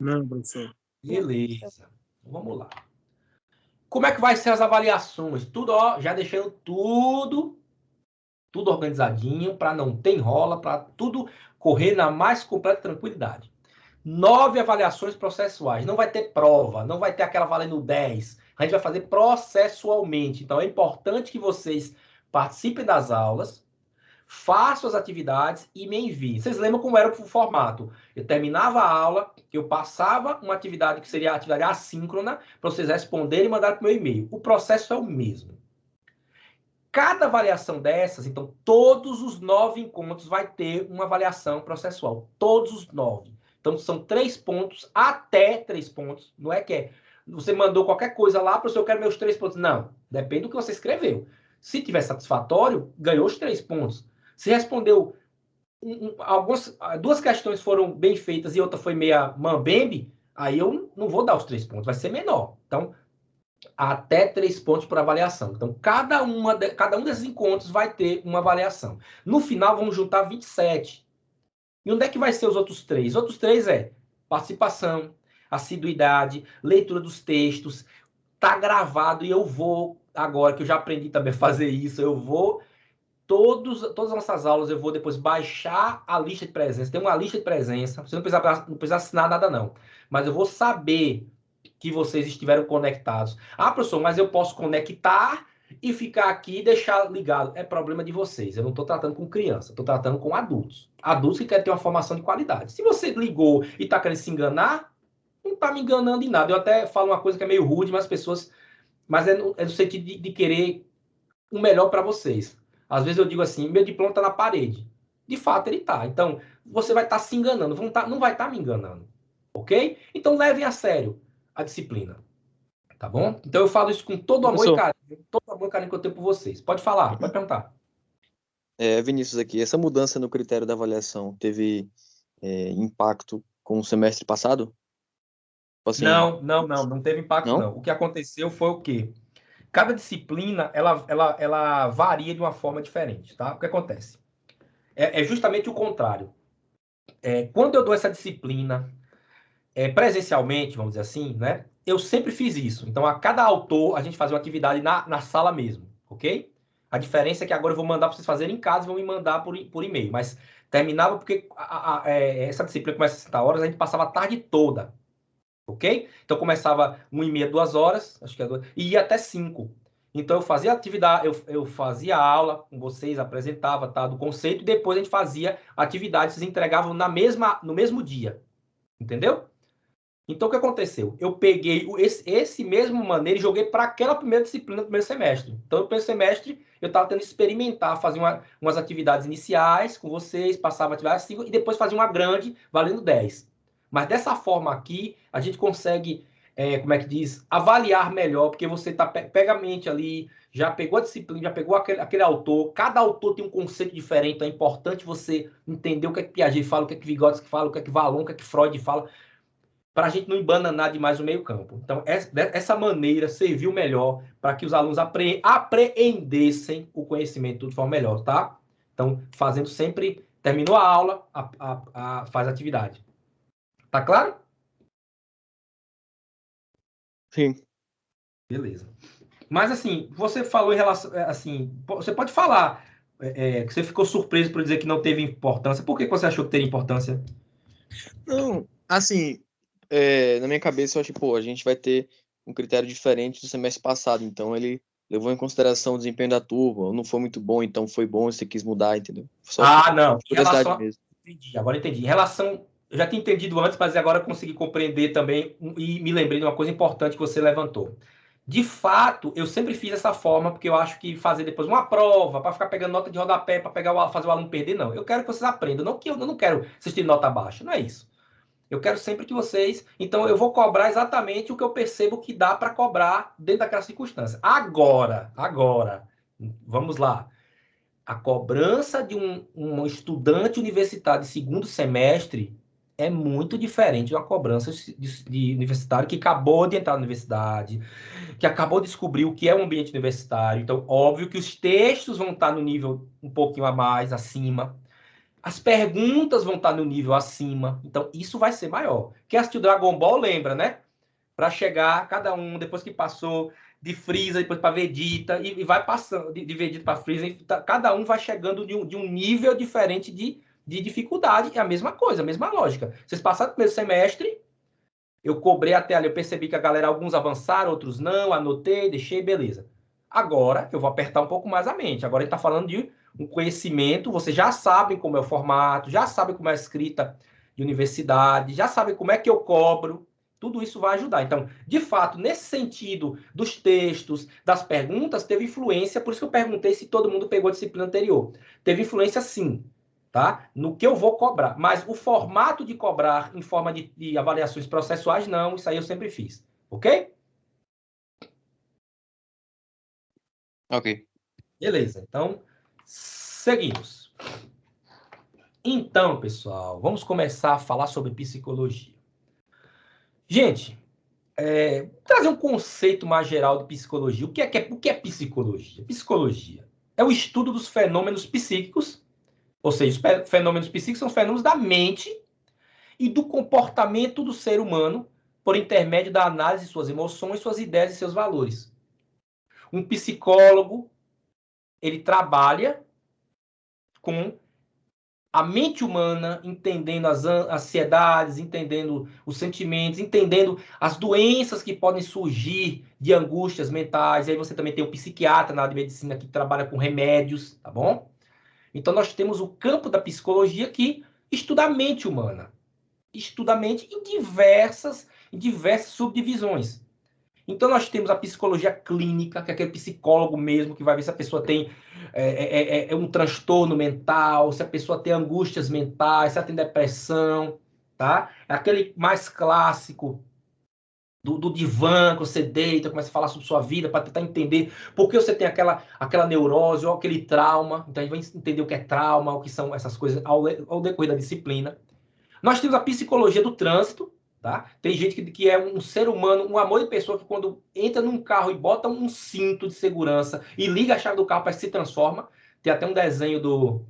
Não, professor. Beleza. Vamos lá. Como é que vai ser as avaliações? Tudo, ó, já deixando tudo organizadinho, para não ter enrola, para tudo correr na mais completa tranquilidade. 9 avaliações processuais. Não vai ter prova, não vai ter aquela valendo 10. A gente vai fazer processualmente. Então, é importante que vocês participem das aulas, façam as atividades e me enviem. Vocês lembram como era o formato? Eu terminava a aula, eu passava uma atividade que seria a atividade assíncrona, para vocês responderem e mandarem para o meu e-mail. O processo é o mesmo. Cada avaliação dessas, então, todos os 9 encontros vai ter uma avaliação processual. Todos os 9. Então, são 3 pontos, até 3 pontos. Não é que é... Você mandou qualquer coisa lá, professor, eu quero meus 3 pontos. Não, depende do que você escreveu. Se tiver satisfatório, ganhou os 3 pontos. Se respondeu... duas questões foram bem feitas e outra foi meia mambembe, aí eu não vou dar os 3 pontos, vai ser menor. Então, até 3 pontos por avaliação. Então, cada um desses encontros vai ter uma avaliação. No final, vamos juntar 27. E onde é que vai ser os outros 3? Os outros 3 é participação, assiduidade, leitura dos textos, tá gravado e eu vou, agora que eu já aprendi também a fazer isso, eu vou, todas as nossas aulas, eu vou depois baixar a lista de presença. Tem uma lista de presença, você não precisa assinar nada não, mas eu vou saber que vocês estiveram conectados. Ah, professor, mas eu posso conectar e ficar aqui e deixar ligado. É problema de vocês. Eu não estou tratando com criança, estou tratando com adultos. Adultos que querem ter uma formação de qualidade. Se você ligou e está querendo se enganar, não está me enganando em nada. Eu até falo uma coisa que é meio rude, mas as pessoas... Mas é no sentido de querer o melhor para vocês. Às vezes eu digo assim, meu diploma está na parede. De fato, ele está. Então, você vai estar se enganando. Não vai estar me enganando. Ok? Então, levem a sério a disciplina. Tá bom? Então, eu falo isso com todo amor e carinho. Todo amor e carinho que eu tenho por vocês. Pode falar, pode perguntar. Vinícius, aqui, essa mudança no critério da avaliação teve impacto com o semestre passado? Assim, não teve impacto, não. O que aconteceu foi o quê? Cada disciplina, ela varia de uma forma diferente, tá? O que acontece? É justamente o contrário. Quando eu dou essa disciplina presencialmente, vamos dizer assim, né? Eu sempre fiz isso. Então, a cada autor, a gente fazia uma atividade na sala mesmo, ok? A diferença é que agora eu vou mandar para vocês fazerem em casa e vão me mandar por e-mail. Mas terminava porque essa disciplina começa às 60 horas, a gente passava a tarde toda. Ok? Então, começava 1h30, 2 horas, acho que e ia até 5. Então, eu fazia atividade, eu fazia aula com vocês, apresentava do conceito, e depois a gente fazia atividade, vocês entregavam no mesmo dia. Entendeu? Então, o que aconteceu? Eu peguei esse mesmo maneira e joguei para aquela primeira disciplina do primeiro semestre. Então, no primeiro semestre, eu estava tentando experimentar, fazer umas atividades iniciais com vocês, passava atividade 5 e depois fazia uma grande, valendo 10. Mas dessa forma aqui, a gente consegue, avaliar melhor, porque você pega a mente ali, já pegou a disciplina, já pegou aquele autor, cada autor tem um conceito diferente, então é importante você entender o que é que Piaget fala, o que é que Vygotsky fala, o que é que Vallon, o que é que Freud fala, para a gente não embananar demais o meio campo. Então, essa maneira serviu melhor para que os alunos apreendessem o conhecimento de forma melhor, tá? Então, fazendo sempre, terminou a aula, faz a atividade. Tá claro? Sim. Beleza. Mas, assim, você falou em relação... Assim, você pode falar que você ficou surpreso por dizer que não teve importância. Por que você achou que teria importância? Não, assim, na minha cabeça eu acho que, a gente vai ter um critério diferente do semestre passado. Então, ele levou em consideração o desempenho da turma. Não foi muito bom, então foi bom, você quis mudar, entendeu? Não. Curiosidade mesmo. Entendi, agora entendi. Em relação... Eu já tinha entendido antes, mas agora eu consegui compreender também e me lembrei de uma coisa importante que você levantou. De fato, eu sempre fiz dessa forma, porque eu acho que fazer depois uma prova, para ficar pegando nota de rodapé, para fazer o aluno perder, não. Eu quero que vocês aprendam, eu não quero vocês terem nota baixa, não é isso. Eu quero sempre que vocês... Então, eu vou cobrar exatamente o que eu percebo que dá para cobrar dentro daquela circunstância. Agora, vamos lá. A cobrança de um estudante universitário de segundo semestre é muito diferente de uma cobrança de universitário que acabou de entrar na universidade, que acabou de descobrir o que é um ambiente universitário. Então, óbvio que os textos vão estar no nível um pouquinho a mais, acima. As perguntas vão estar no nível acima. Então, isso vai ser maior. Quem assistiu Dragon Ball lembra, né? Para chegar, cada um, depois que passou de Freeza, depois para Vegeta, e vai passando de Vegeta para Freeza, cada um vai chegando de um nível diferente de dificuldade. É a mesma coisa, a mesma lógica. Vocês passaram o primeiro semestre, eu cobrei até ali, eu percebi que a galera, alguns avançaram, outros não, anotei, deixei, beleza. Agora, eu vou apertar um pouco mais a mente. Agora, a gente está falando de um conhecimento, vocês já sabem como é o formato, já sabem como é a escrita de universidade, já sabem como é que eu cobro, tudo isso vai ajudar. Então, de fato, nesse sentido dos textos, das perguntas, teve influência, por isso que eu perguntei se todo mundo pegou a disciplina anterior. Teve influência, sim, tá? No que eu vou cobrar. Mas o formato de cobrar em forma de avaliações processuais, não, isso aí eu sempre fiz. Ok? Ok. Beleza, então, seguimos. Então, pessoal, vamos começar a falar sobre psicologia. Gente, trazer um conceito mais geral de psicologia. O que é psicologia? Psicologia é o estudo dos fenômenos psíquicos, ou seja, os fenômenos psíquicos são fenômenos da mente e do comportamento do ser humano por intermédio da análise de suas emoções, suas ideias e seus valores. Um psicólogo, ele trabalha com a mente humana, entendendo as ansiedades, entendendo os sentimentos, entendendo as doenças que podem surgir de angústias mentais. E aí você também tem o psiquiatra na área de medicina que trabalha com remédios, tá bom? Então nós temos o campo da psicologia que estuda a mente humana. Estuda a mente em diversas subdivisões. Então, nós temos a psicologia clínica, que é aquele psicólogo mesmo, que vai ver se a pessoa tem um transtorno mental, se a pessoa tem angústias mentais, se ela tem depressão, tá? É aquele mais clássico do divã, que você deita, começa a falar sobre sua vida, para tentar entender por que você tem aquela neurose ou aquele trauma. Então, a gente vai entender o que é trauma, o que são essas coisas ao decorrer da disciplina. Nós temos a psicologia do trânsito, tá? Tem gente que é um ser humano, um amor de pessoa, que quando entra num carro e bota um cinto de segurança e liga a chave do carro, parece que se transforma. Tem até um desenho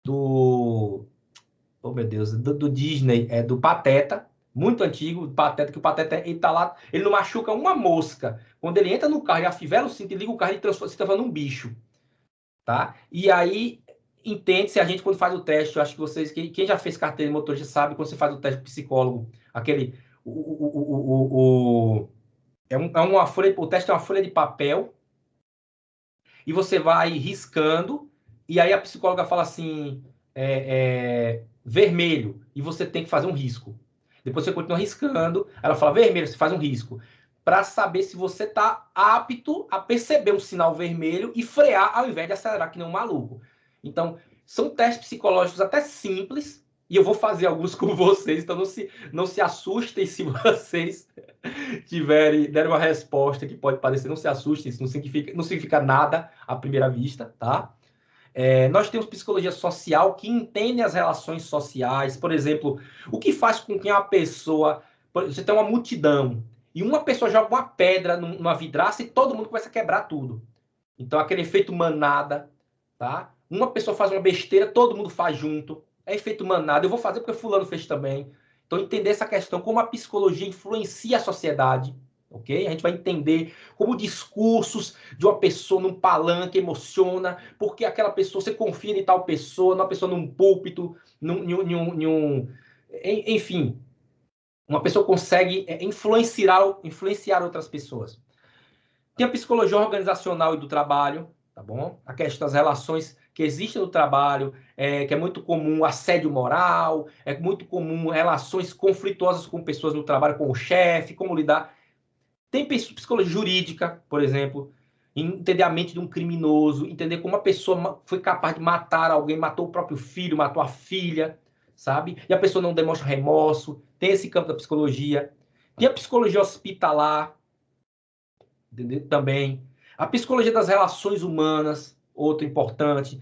oh meu Deus, do Disney, do Pateta, muito antigo, do Pateta, que o Pateta, ele tá lá, ele não machuca uma mosca. Quando ele entra no carro e afivela o cinto e liga o carro, ele se transforma num bicho, tá? E aí entende-se, a gente quando faz o teste, eu acho que vocês, quem já fez carteira de motorista sabe, quando você faz o teste com psicólogo, aquele, uma folha, o teste é uma folha de papel, e você vai riscando, e aí a psicóloga fala assim, vermelho, e você tem que fazer um risco. Depois você continua riscando, ela fala vermelho, você faz um risco, para saber se você está apto a perceber um sinal vermelho e frear ao invés de acelerar que nem um maluco. Então, são testes psicológicos até simples, e eu vou fazer alguns com vocês, então não se assustem se vocês derem uma resposta que pode parecer, não se assustem, isso não significa nada à primeira vista, tá? Nós temos psicologia social, que entende as relações sociais, por exemplo, o que faz com que uma pessoa, você tem uma multidão, e uma pessoa joga uma pedra numa vidraça e todo mundo começa a quebrar tudo. Então, aquele efeito manada, tá? Uma pessoa faz uma besteira, todo mundo faz junto. É efeito manada. Eu vou fazer porque fulano fez também. Então, entender essa questão, como a psicologia influencia a sociedade, ok? A gente vai entender como discursos de uma pessoa num palanque emociona, porque aquela pessoa, você confia em tal pessoa, numa pessoa num púlpito, enfim, uma pessoa consegue influenciar outras pessoas. Tem a psicologia organizacional e do trabalho, tá bom? A questão das relações que existem no trabalho, que é muito comum assédio moral, é muito comum relações conflituosas com pessoas no trabalho, com o chefe, como lidar. Tem psicologia jurídica, por exemplo, entender a mente de um criminoso, entender como uma pessoa foi capaz de matar alguém, matou o próprio filho, matou a filha, sabe? E a pessoa não demonstra remorso. Tem esse campo da psicologia. Tem a psicologia hospitalar, entendeu? Também. A psicologia das relações humanas, outro importante.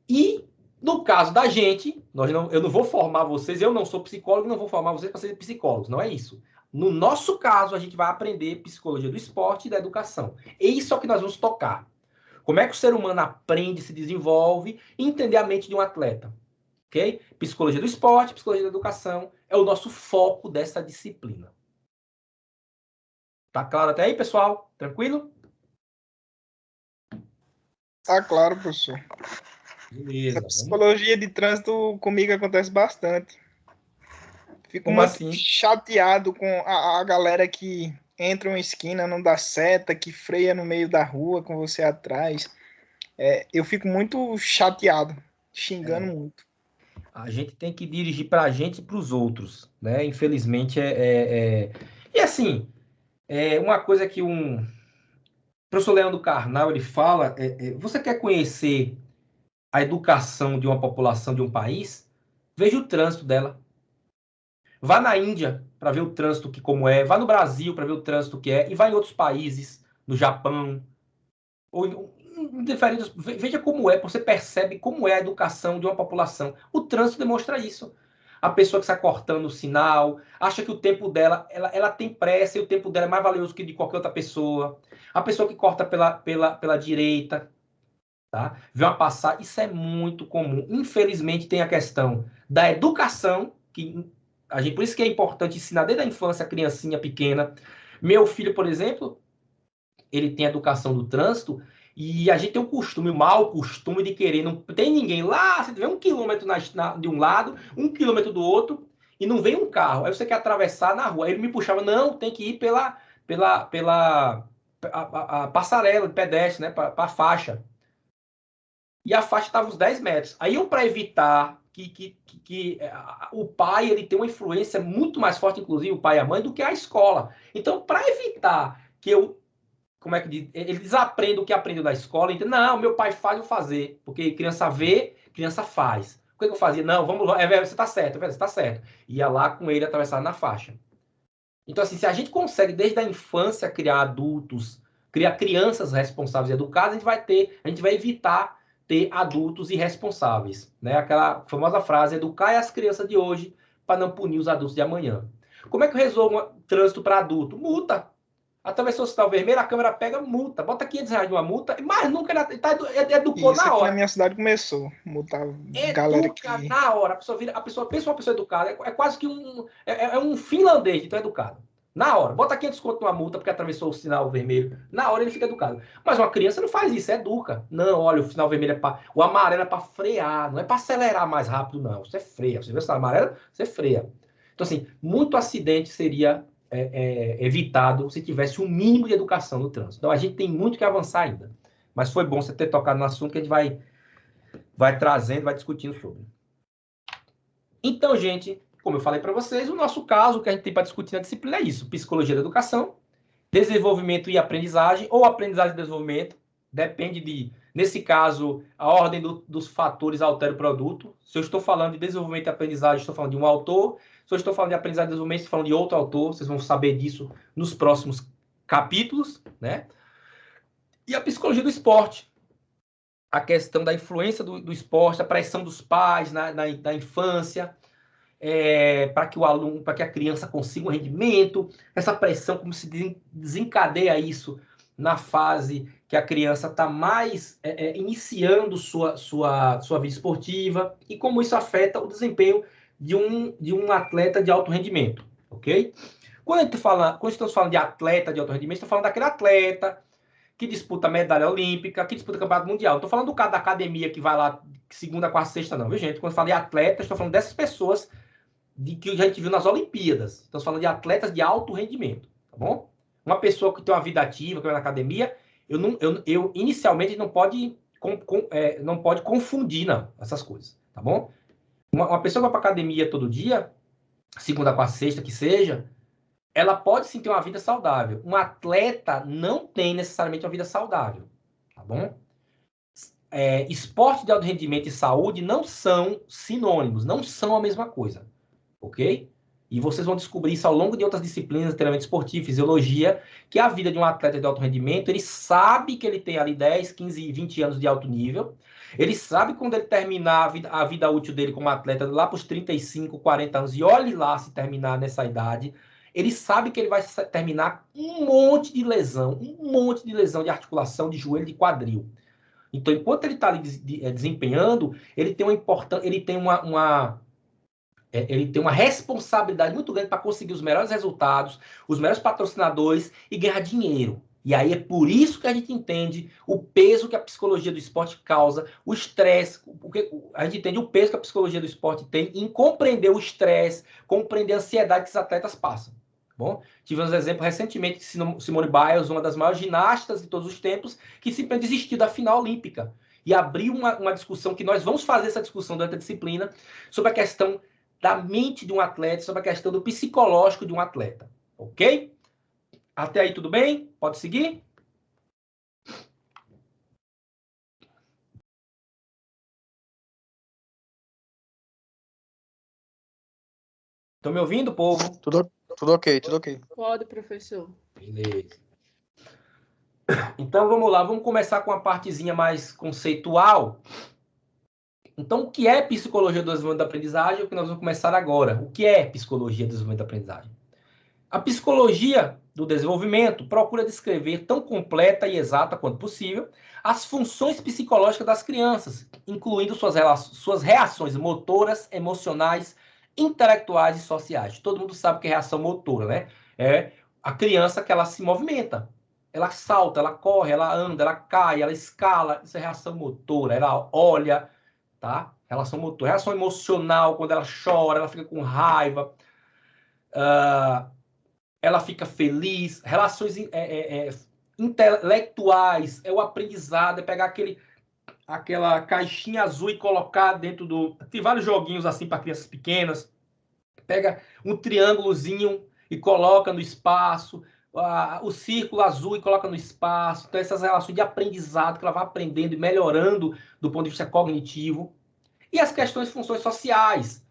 E, no caso da gente, eu não vou formar vocês, eu não sou psicólogo, não vou formar vocês para serem psicólogos, não é isso. No nosso caso, a gente vai aprender psicologia do esporte e da educação. E isso é o que nós vamos tocar. Como é que o ser humano aprende, se desenvolve e entender a mente de um atleta. Ok? Psicologia do esporte, psicologia da educação é o nosso foco dessa disciplina. Tá claro até aí, pessoal? Tranquilo? Tá claro, professor. Beleza. Essa psicologia de trânsito comigo acontece bastante. Fico muito chateado com a galera que entra uma esquina, não dá seta, que freia no meio da rua com você atrás. Eu fico muito chateado, xingando muito. A gente tem que dirigir para a gente e para os outros, né? Infelizmente, E assim, uma coisa que o professor Leandro Carnal, ele fala, você quer conhecer a educação de uma população de um país? Veja o trânsito dela. Vá na Índia para ver o trânsito como é, vá no Brasil para ver o trânsito que é, e vá em outros países, no Japão, ou em diferentes... Veja como é, você percebe como é a educação de uma população. O trânsito demonstra isso. A pessoa que está cortando o sinal, acha que o tempo dela, ela tem pressa e o tempo dela é mais valioso que de qualquer outra pessoa. A pessoa que corta pela direita, tá? Vê uma passagem, isso é muito comum. Infelizmente tem a questão da educação, que por isso que é importante ensinar desde a infância a criancinha pequena. Meu filho, por exemplo, ele tem educação do trânsito E a gente tem o mau costume de querer, não tem ninguém lá, você tiver 1 quilômetro de um lado, 1 quilômetro do outro, e não vem um carro. Aí você quer atravessar na rua. Aí ele me puxava, não, tem que ir pela a passarela de pedestre, né, para a faixa. E a faixa estava uns 10 metros. Aí eu, para evitar que o pai ele tem uma influência muito mais forte, inclusive o pai e a mãe, do que a escola. Então, para evitar que eu, como é que diz, ele desaprenda o que aprendeu da escola, então, não, meu pai faz eu fazer, porque criança vê, criança faz. O que eu fazia? Não, vamos lá, você está certo, você está certo. Ia lá com ele atravessar na faixa. Então, assim, se a gente consegue, desde a infância, criar adultos, criar crianças responsáveis e educadas, a gente vai evitar ter adultos irresponsáveis, né? Aquela famosa frase, educar as crianças de hoje para não punir os adultos de amanhã. Como é que eu resolvo um trânsito para adulto? Multa. Atravessou o sinal vermelho, a câmera pega, multa. Bota R$500 de uma multa, mas nunca educou isso na hora. Na minha cidade começou. Multar galera que... na hora. A pessoa pensa uma pessoa educada. É quase que um finlandês de tão educado. Na hora. Bota 500 conto numa multa porque atravessou o sinal vermelho. Na hora ele fica educado. Mas uma criança não faz isso, educa. Não, olha, o sinal vermelho o amarelo é para frear, não é para acelerar mais rápido, não. Você freia. Você vê o sinal amarelo, você freia. Então, assim, muito acidente seria evitado se tivesse um mínimo de educação no trânsito. Então, a gente tem muito que avançar ainda. Mas foi bom você ter tocado no assunto que a gente vai trazendo, vai discutindo sobre. Então, gente, como eu falei para vocês, o nosso caso, o que a gente tem para discutir na disciplina é isso. Psicologia da educação, desenvolvimento e aprendizagem, ou aprendizagem e desenvolvimento. Depende nesse caso, a ordem dos fatores altera o produto. Se eu estou falando de desenvolvimento e aprendizagem, estou falando de um autor. Se eu estou falando de aprendizagem e desenvolvimento, estou falando de outro autor. Vocês vão saber disso nos próximos capítulos, né? E a psicologia do esporte. A questão da influência do esporte, a pressão dos pais na infância, para que o aluno, para que a criança consiga um rendimento, essa pressão, como se desencadeia isso na fase que a criança está mais iniciando sua vida esportiva, e como isso afeta o desempenho de um atleta de alto rendimento, ok? Quando estamos falando de atleta de alto rendimento, estamos falando daquele atleta que disputa medalha olímpica, que disputa campeonato mundial. Não estou falando do cara da academia que vai lá segunda, quarta, sexta, não, viu, gente? Quando eu falo de atleta, estou falando dessas pessoas que a gente viu nas Olimpíadas. Estamos falando de atletas de alto rendimento, tá bom? Uma pessoa que tem uma vida ativa, que vai na academia, eu inicialmente não pode confundir, não, essas coisas, tá bom? Uma pessoa que vai para academia todo dia, segunda, quarta, sexta, que seja, ela pode sim ter uma vida saudável. Um atleta não tem necessariamente uma vida saudável, tá bom? Esporte de alto rendimento e saúde não são sinônimos, não são a mesma coisa, ok? E vocês vão descobrir isso ao longo de outras disciplinas, treinamento esportivo, fisiologia, que a vida de um atleta de alto rendimento, ele sabe que ele tem ali 10, 15, 20 anos de alto nível, ele sabe quando ele terminar a vida útil dele como atleta, lá para os 35, 40 anos, e olhe lá se terminar nessa idade, ele sabe que ele vai terminar um monte de lesão de articulação, de joelho, de quadril. Então, enquanto ele está ali desempenhando, ele tem uma responsabilidade muito grande para conseguir os melhores resultados, os melhores patrocinadores e ganhar dinheiro. E aí é por isso que a gente entende o peso que a psicologia do esporte causa, o estresse, a gente entende o peso que a psicologia do esporte tem em compreender o estresse, compreender a ansiedade que os atletas passam. Bom, tivemos um exemplo recentemente de Simone Biles, uma das maiores ginastas de todos os tempos, que simplesmente desistiu da final olímpica. E abriu uma discussão, que nós vamos fazer essa discussão durante a disciplina, sobre a questão da mente de um atleta, sobre a questão do psicológico de um atleta. Ok? Até aí tudo bem? Pode seguir? Estão me ouvindo, povo? Tudo ok, tudo ok. Pode, professor. Beleza. Então, vamos lá. Vamos começar com a partezinha mais conceitual. Então, o que é psicologia do desenvolvimento da aprendizagem? É o que nós vamos começar agora. O que é psicologia do desenvolvimento da aprendizagem? A psicologia do desenvolvimento procura descrever, tão completa e exata quanto possível, as funções psicológicas das crianças, incluindo suas reações motoras, emocionais, intelectuais e sociais. Todo mundo sabe o que é reação motora, né? É a criança que ela se movimenta. ela salta, ela corre, ela anda, ela cai, ela escala. Isso é reação motora. Ela olha, tá? Relação motora. Reação emocional, quando ela chora, ela fica com raiva. Ela fica feliz. Relações intelectuais. É o aprendizado. É pegar aquela caixinha azul e colocar dentro do... Tem vários joguinhos assim para crianças pequenas. Pega um triângulozinho e coloca no espaço, o círculo azul e coloca no espaço. Então, essas relações de aprendizado que ela vai aprendendo e melhorando do ponto de vista cognitivo. E as questões de funções sociais.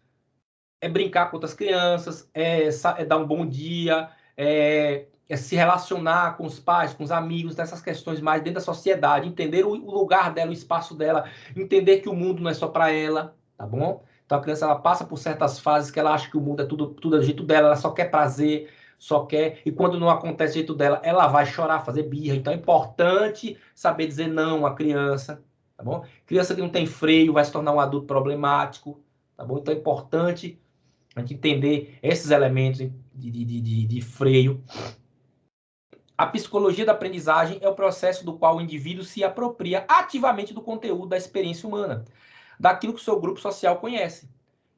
É brincar com outras crianças, é dar um bom dia, é se relacionar com os pais, com os amigos, dessas questões mais dentro da sociedade, entender o lugar dela, o espaço dela, entender que o mundo não é só para ela, tá bom? Então a criança ela passa por certas fases que ela acha que o mundo é tudo do jeito dela, ela só quer prazer, e quando não acontece do jeito dela, ela vai chorar, fazer birra. Então é importante saber dizer não à criança, tá bom? Criança que não tem freio vai se tornar um adulto problemático, tá bom? Então é importante a gente entender esses elementos de freio. A psicologia da aprendizagem é o processo do qual o indivíduo se apropria ativamente do conteúdo da experiência humana, daquilo que o seu grupo social conhece.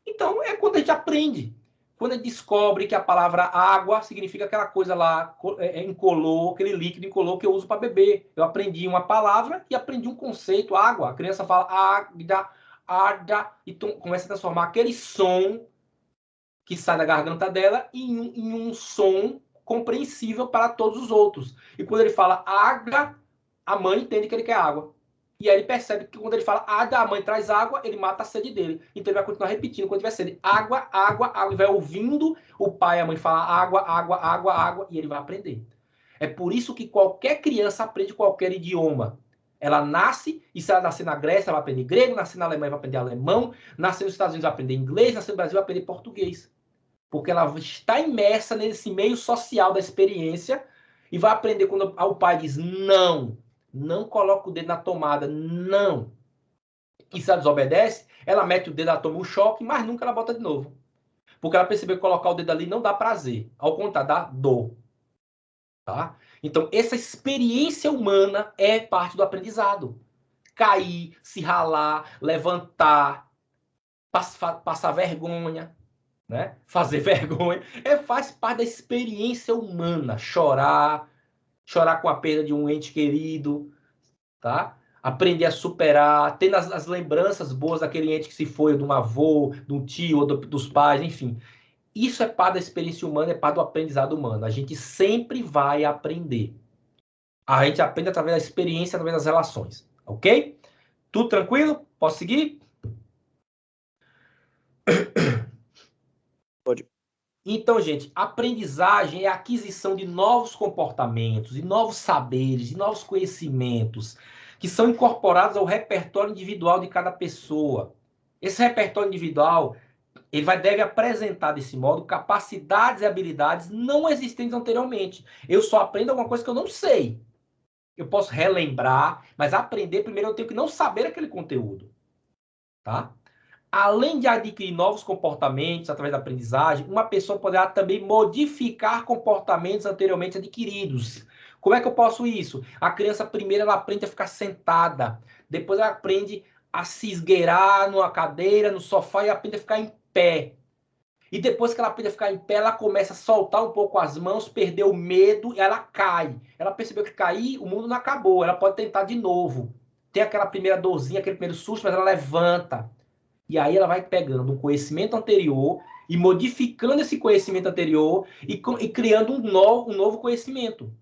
Então, é quando a gente aprende. Quando a gente descobre que a palavra água significa aquela coisa lá, incolor, aquele líquido incolor que eu uso para beber. Eu aprendi uma palavra e aprendi um conceito, água. A criança fala água, e começa a transformar aquele som que sai da garganta dela em um som compreensível para todos os outros. E quando ele fala água, a mãe entende que ele quer água. E aí ele percebe que quando ele fala água, a mãe traz água, ele mata a sede dele. Então ele vai continuar repetindo quando tiver sede. Água, água, água. E vai ouvindo o pai e a mãe falar água, água, água, água. E ele vai aprender. É por isso que qualquer criança aprende qualquer idioma. Ela nasce, e se ela nascer na Grécia, ela vai aprender grego, nascer na Alemanha, vai aprender alemão, nascer nos Estados Unidos, vai aprender inglês, nascer no Brasil, vai aprender português. Porque ela está imersa nesse meio social da experiência e vai aprender quando o pai diz não coloca o dedo na tomada, não. E se ela desobedece, ela mete o dedo, ela toma um choque, mas nunca ela bota de novo. Porque ela percebeu que colocar o dedo ali não dá prazer, ao contrário, dá dor. Tá? Então, essa experiência humana é parte do aprendizado. Cair, se ralar, levantar, passar vergonha, né? Fazer vergonha, faz parte da experiência humana. Chorar com a perda de um ente querido, tá? Aprender a superar, ter as lembranças boas daquele ente que se foi, de um avô, de um tio, ou dos pais, enfim. Isso é parte da experiência humana, é parte do aprendizado humano. A gente sempre vai aprender. A gente aprende através da experiência, através das relações, ok? Tudo tranquilo? Posso seguir? Pode. Então, gente, aprendizagem é a aquisição de novos comportamentos, de novos saberes, de novos conhecimentos, que são incorporados ao repertório individual de cada pessoa. Esse repertório individual, ele deve apresentar, desse modo, capacidades e habilidades não existentes anteriormente. Eu só aprendo alguma coisa que eu não sei. Eu posso relembrar, mas aprender, primeiro eu tenho que não saber aquele conteúdo. Tá? Além de adquirir novos comportamentos através da aprendizagem, uma pessoa poderá também modificar comportamentos anteriormente adquiridos. Como é que eu posso isso? A criança primeiro ela aprende a ficar sentada, depois ela aprende a se esgueirar numa cadeira, no sofá e aprende a ficar em pé. E depois que ela aprende a ficar em pé, ela começa a soltar um pouco as mãos, perder o medo e ela cai. Ela percebeu que cair, o mundo não acabou, ela pode tentar de novo. Tem aquela primeira dorzinha, aquele primeiro susto, mas ela levanta. E aí ela vai pegando um conhecimento anterior e modificando esse conhecimento anterior e criando um novo conhecimento.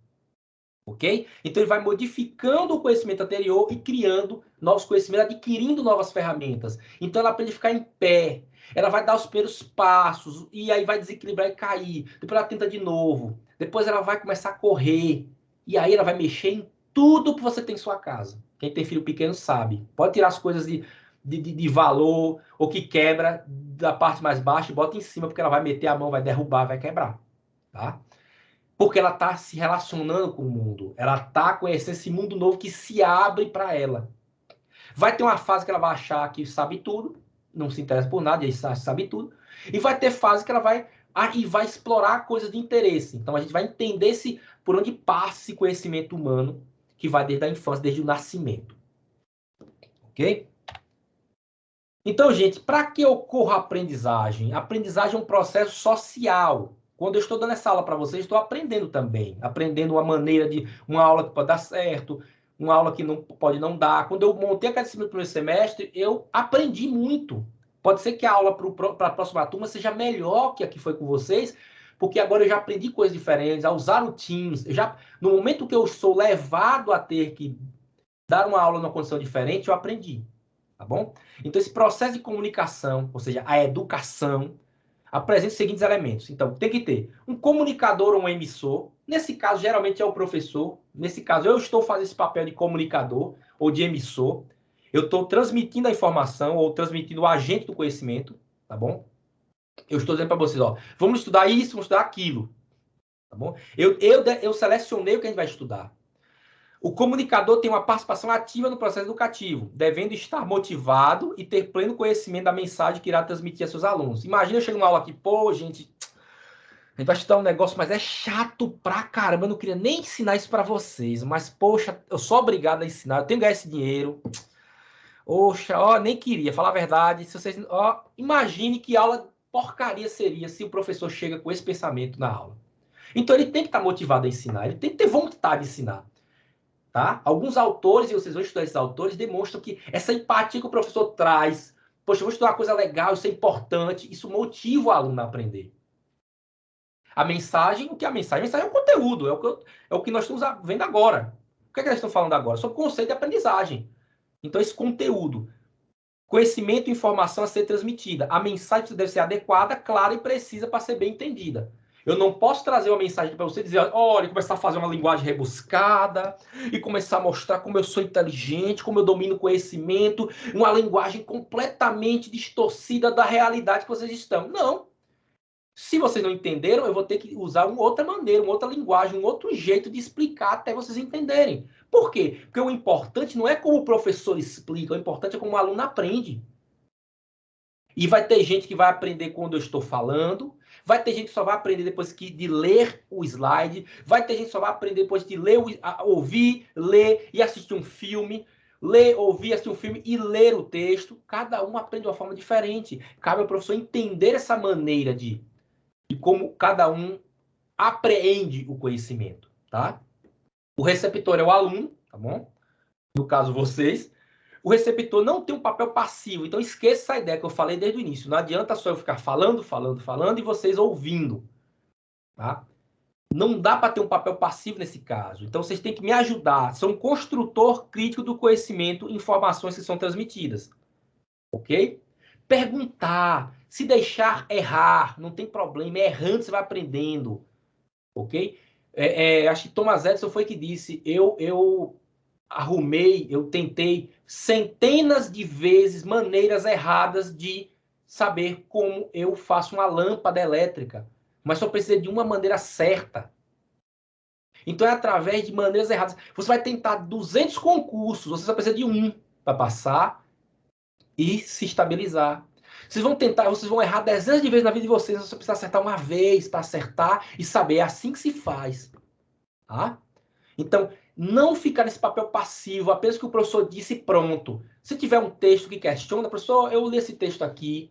Ok? Então ele vai modificando o conhecimento anterior e criando novos conhecimentos, adquirindo novas ferramentas. Então ela aprende a ficar em pé. Ela vai dar os primeiros passos e aí vai desequilibrar e cair. Depois ela tenta de novo. Depois ela vai começar a correr. E aí ela vai mexer em tudo que você tem em sua casa. Quem tem filho pequeno sabe. Pode tirar as coisas de valor, ou que quebra da parte mais baixa e bota em cima, porque ela vai meter a mão, vai derrubar, vai quebrar. Tá? Porque ela está se relacionando com o mundo. Ela está conhecendo esse mundo novo que se abre para ela. Vai ter uma fase que ela vai achar que sabe tudo, não se interessa por nada, e sabe tudo. E vai ter fase que ela vai e vai explorar coisas de interesse. Então, a gente vai entender por onde passa esse conhecimento humano, que vai desde a infância, desde o nascimento. Ok? Então, gente, para que ocorra a aprendizagem? A aprendizagem é um processo social. Quando eu estou dando essa aula para vocês, estou aprendendo também. Aprendendo uma maneira de... Uma aula que pode dar certo, uma aula que não pode não dar. Quando eu montei a disciplina do primeiro semestre, eu aprendi muito. Pode ser que a aula para a próxima turma seja melhor que a que foi com vocês, porque agora eu já aprendi coisas diferentes, a usar o Teams. No momento que eu sou levado a ter que dar uma aula numa condição diferente, eu aprendi. Tá bom? Então, esse processo de comunicação, ou seja, a educação, apresenta os seguintes elementos. Então, tem que ter um comunicador ou um emissor. Nesse caso, geralmente é o professor. Nesse caso, eu estou fazendo esse papel de comunicador ou de emissor. Eu estou transmitindo a informação ou transmitindo o agente do conhecimento. Tá bom? Eu estou dizendo para vocês, ó, vamos estudar isso, vamos estudar aquilo. Tá bom? Eu selecionei o que a gente vai estudar. O comunicador tem uma participação ativa no processo educativo, devendo estar motivado e ter pleno conhecimento da mensagem que irá transmitir a seus alunos. Imagina eu chego numa aula aqui, pô, gente, a gente vai estudar um negócio, mas é chato pra caramba, eu não queria nem ensinar isso pra vocês, mas, poxa, eu sou obrigado a ensinar, eu tenho que ganhar esse dinheiro. Poxa, ó, nem queria, falar a verdade. Se vocês, ó, imagine que aula porcaria seria se o professor chega com esse pensamento na aula. Então, ele tem que estar motivado a ensinar, ele tem que ter vontade de ensinar. Tá? Alguns autores, e vocês vão estudar esses autores, demonstram que essa empatia que o professor traz, poxa, eu vou estudar uma coisa legal, isso é importante, isso motiva o aluno a aprender. A mensagem, o que é a mensagem? A mensagem é o conteúdo, é o que nós estamos vendo agora. O que é que nós estamos falando agora? Sobre o conceito de aprendizagem. Então, esse conteúdo, conhecimento e informação a ser transmitida. A mensagem deve ser adequada, clara e precisa para ser bem entendida. Eu não posso trazer uma mensagem para você e dizer, olha, começar a fazer uma linguagem rebuscada e começar a mostrar como eu sou inteligente, como eu domino o conhecimento, uma linguagem completamente distorcida da realidade que vocês estão. Não. Se vocês não entenderam, eu vou ter que usar uma outra maneira, uma outra linguagem, um outro jeito de explicar até vocês entenderem. Por quê? Porque o importante não é como o professor explica, o importante é como o aluno aprende. E vai ter gente que vai aprender quando eu estou falando, vai ter gente que só vai aprender depois de ler o slide, vai ter gente que só vai aprender depois de ouvir, ler e assistir um filme, ler, ouvir, assistir um filme e ler o texto. Cada um aprende de uma forma diferente. Cabe ao professor entender essa maneira de como cada um apreende o conhecimento, tá? O receptor é o aluno, tá bom? No caso, vocês. O receptor não tem um papel passivo, então esqueça essa ideia que eu falei desde o início. Não adianta só eu ficar falando e vocês ouvindo. Tá? Não dá para ter um papel passivo nesse caso. Então vocês têm que me ajudar. São um construtor crítico do conhecimento e informações que são transmitidas. Ok? Perguntar, se deixar errar, não tem problema. Errando você vai aprendendo. Ok? Acho que Thomas Edison foi que disse, eu tentei centenas de vezes maneiras erradas de saber como eu faço uma lâmpada elétrica, mas só precisa de uma maneira certa. Então é através de maneiras erradas. Você vai tentar 200 concursos, você só precisa de um para passar e se estabilizar. Vocês vão errar dezenas de vezes na vida de vocês, você precisa acertar uma vez para acertar e saber, é assim que se faz. Tá? Então, não ficar nesse papel passivo, apenas que o professor disse pronto. Se tiver um texto que questiona, professor, eu li esse texto aqui,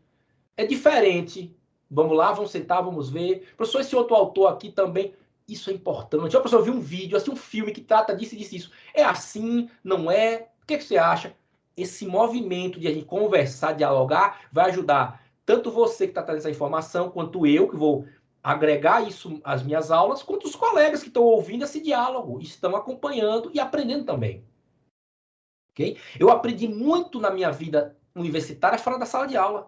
é diferente. Vamos lá, vamos sentar, vamos ver. Professor, esse outro autor aqui também, isso é importante. O professor viu um vídeo, assim, um filme que trata disso e disso, isso. É assim, não é? O que você acha? Esse movimento de a gente conversar, dialogar, vai ajudar tanto você que está trazendo essa informação, quanto eu, que vou agregar isso às minhas aulas, quanto os colegas que estão ouvindo esse diálogo, estão acompanhando e aprendendo também. Okay? Eu aprendi muito na minha vida universitária fora da sala de aula.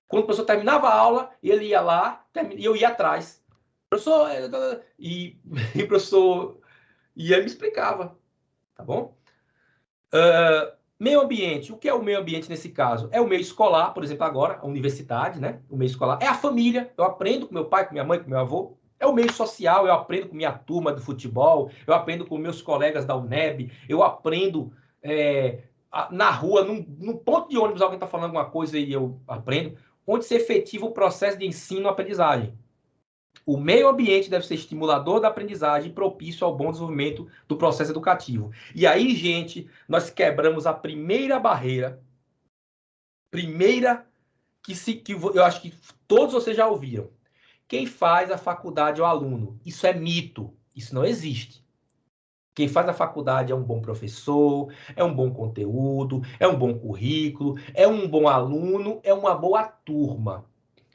Quando o professor terminava a aula, ele ia lá e eu ia atrás. Professor, e o professor ia e me explicava. Tá bom? Meio ambiente. O que é o meio ambiente nesse caso? É o meio escolar, por exemplo, agora, a universidade, né? O meio escolar. É a família. Eu aprendo com meu pai, com minha mãe, com meu avô. É o meio social. Eu aprendo com minha turma do futebol. Eu aprendo com meus colegas da UNEB. Eu aprendo na rua, num ponto de ônibus, alguém está falando alguma coisa e eu aprendo. Onde se efetiva o processo de ensino-aprendizagem. O meio ambiente deve ser estimulador da aprendizagem e propício ao bom desenvolvimento do processo educativo. E aí, gente, nós quebramos a primeira barreira. Primeira que eu acho que todos vocês já ouviram. Quem faz a faculdade é o aluno. Isso é mito. Isso não existe. Quem faz a faculdade é um bom professor, é um bom conteúdo, é um bom currículo, é um bom aluno, é uma boa turma.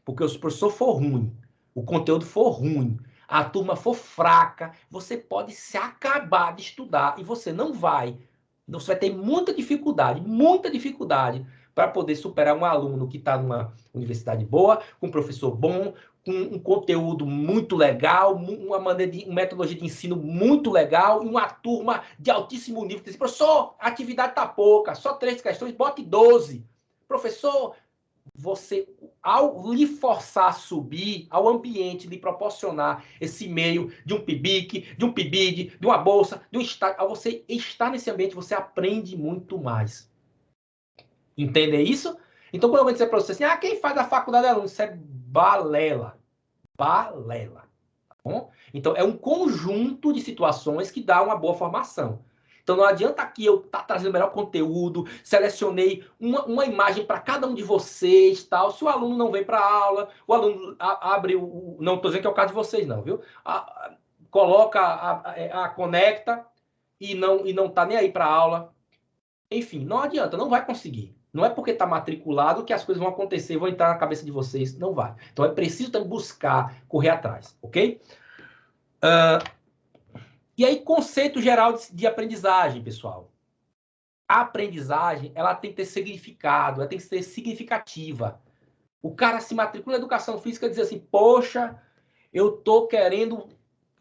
Porque se o professor for ruim, o conteúdo for ruim, a turma for fraca, você pode se acabar de estudar e você não vai. Você vai ter muita dificuldade para poder superar um aluno que está numa universidade boa, com um professor bom, com um conteúdo muito legal, uma metodologia de ensino muito legal, e uma turma de altíssimo nível. Diz, professor, a atividade está pouca, só 3 questões, bote 12. Professor, você, ao lhe forçar a subir, ao ambiente lhe proporcionar esse meio de um PIBIC, de um PIBID, de uma bolsa, de um estágio, ao você estar nesse ambiente, você aprende muito mais. Entende isso? Então, quando eu vou dizer para você assim, quem faz a faculdade é aluno, isso é balela. Balela. Tá bom? Então, é um conjunto de situações que dá uma boa formação. Então, não adianta aqui eu estar trazendo o melhor conteúdo, selecionei uma imagem para cada um de vocês, tal. Se o aluno não vem para a aula, o aluno abre o... Não estou dizendo que é o caso de vocês, não, viu? Conecta e não está nem aí para a aula. Enfim, não adianta, não vai conseguir. Não é porque está matriculado que as coisas vão acontecer, vão entrar na cabeça de vocês. Não vai. Então, é preciso também buscar, correr atrás, ok? E aí, conceito geral de aprendizagem, pessoal. A aprendizagem, ela tem que ter significado, ela tem que ser significativa. O cara se matricula em educação física e diz assim, poxa, eu tô querendo...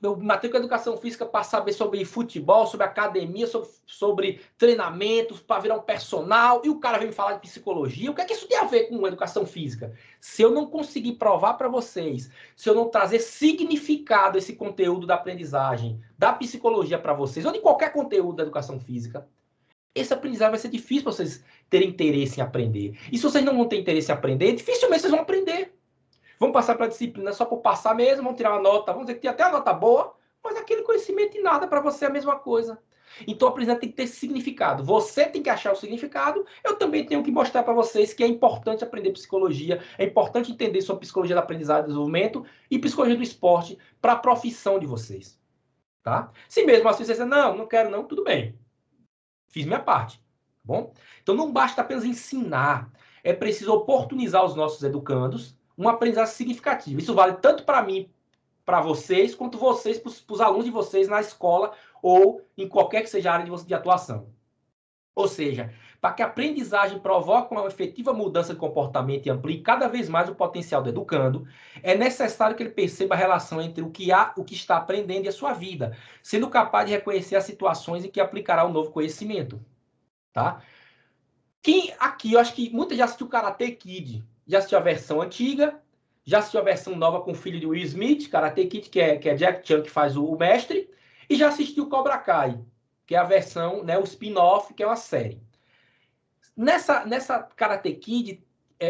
Eu matriculo em educação física para saber sobre futebol, sobre academia, sobre treinamentos, para virar um personal, e o cara vem me falar de psicologia. O que é que isso tem a ver com educação física? Se eu não conseguir provar para vocês, se eu não trazer significado esse conteúdo da aprendizagem, da psicologia para vocês, ou de qualquer conteúdo da educação física, esse aprendizagem vai ser difícil para vocês terem interesse em aprender. E se vocês não vão ter interesse em aprender, dificilmente vocês vão aprender. Vão passar para a disciplina só por passar mesmo, vão tirar uma nota, vamos dizer que tem até uma nota boa, mas aquele conhecimento e nada para você é a mesma coisa. Então, a aprendizagem tem que ter significado. Você tem que achar o significado, eu também tenho que mostrar para vocês que é importante aprender psicologia, é importante entender sobre psicologia da aprendizagem e desenvolvimento e psicologia do esporte para a profissão de vocês. Tá? Se mesmo assim você disser, não quero não, tudo bem. Fiz minha parte. Tá bom? Então, não basta apenas ensinar, é preciso oportunizar os nossos educandos uma aprendizagem significativa. Isso vale tanto para mim, para vocês, quanto vocês, para os alunos de vocês na escola ou em qualquer que seja a área de atuação. Ou seja, para que a aprendizagem provoque uma efetiva mudança de comportamento e amplie cada vez mais o potencial do educando, é necessário que ele perceba a relação entre o que está aprendendo e a sua vida, sendo capaz de reconhecer as situações em que aplicará o novo conhecimento. Tá? Quem aqui, eu acho que muita já assistiu Karate Kid. Já assistiu a versão antiga, já assistiu a versão nova com o filho de Will Smith, Karate Kid, que é Jack Chan que faz o mestre, e já assistiu Cobra Kai, que é a versão, né, o spin-off, que é uma série. Nessa Karate Kid,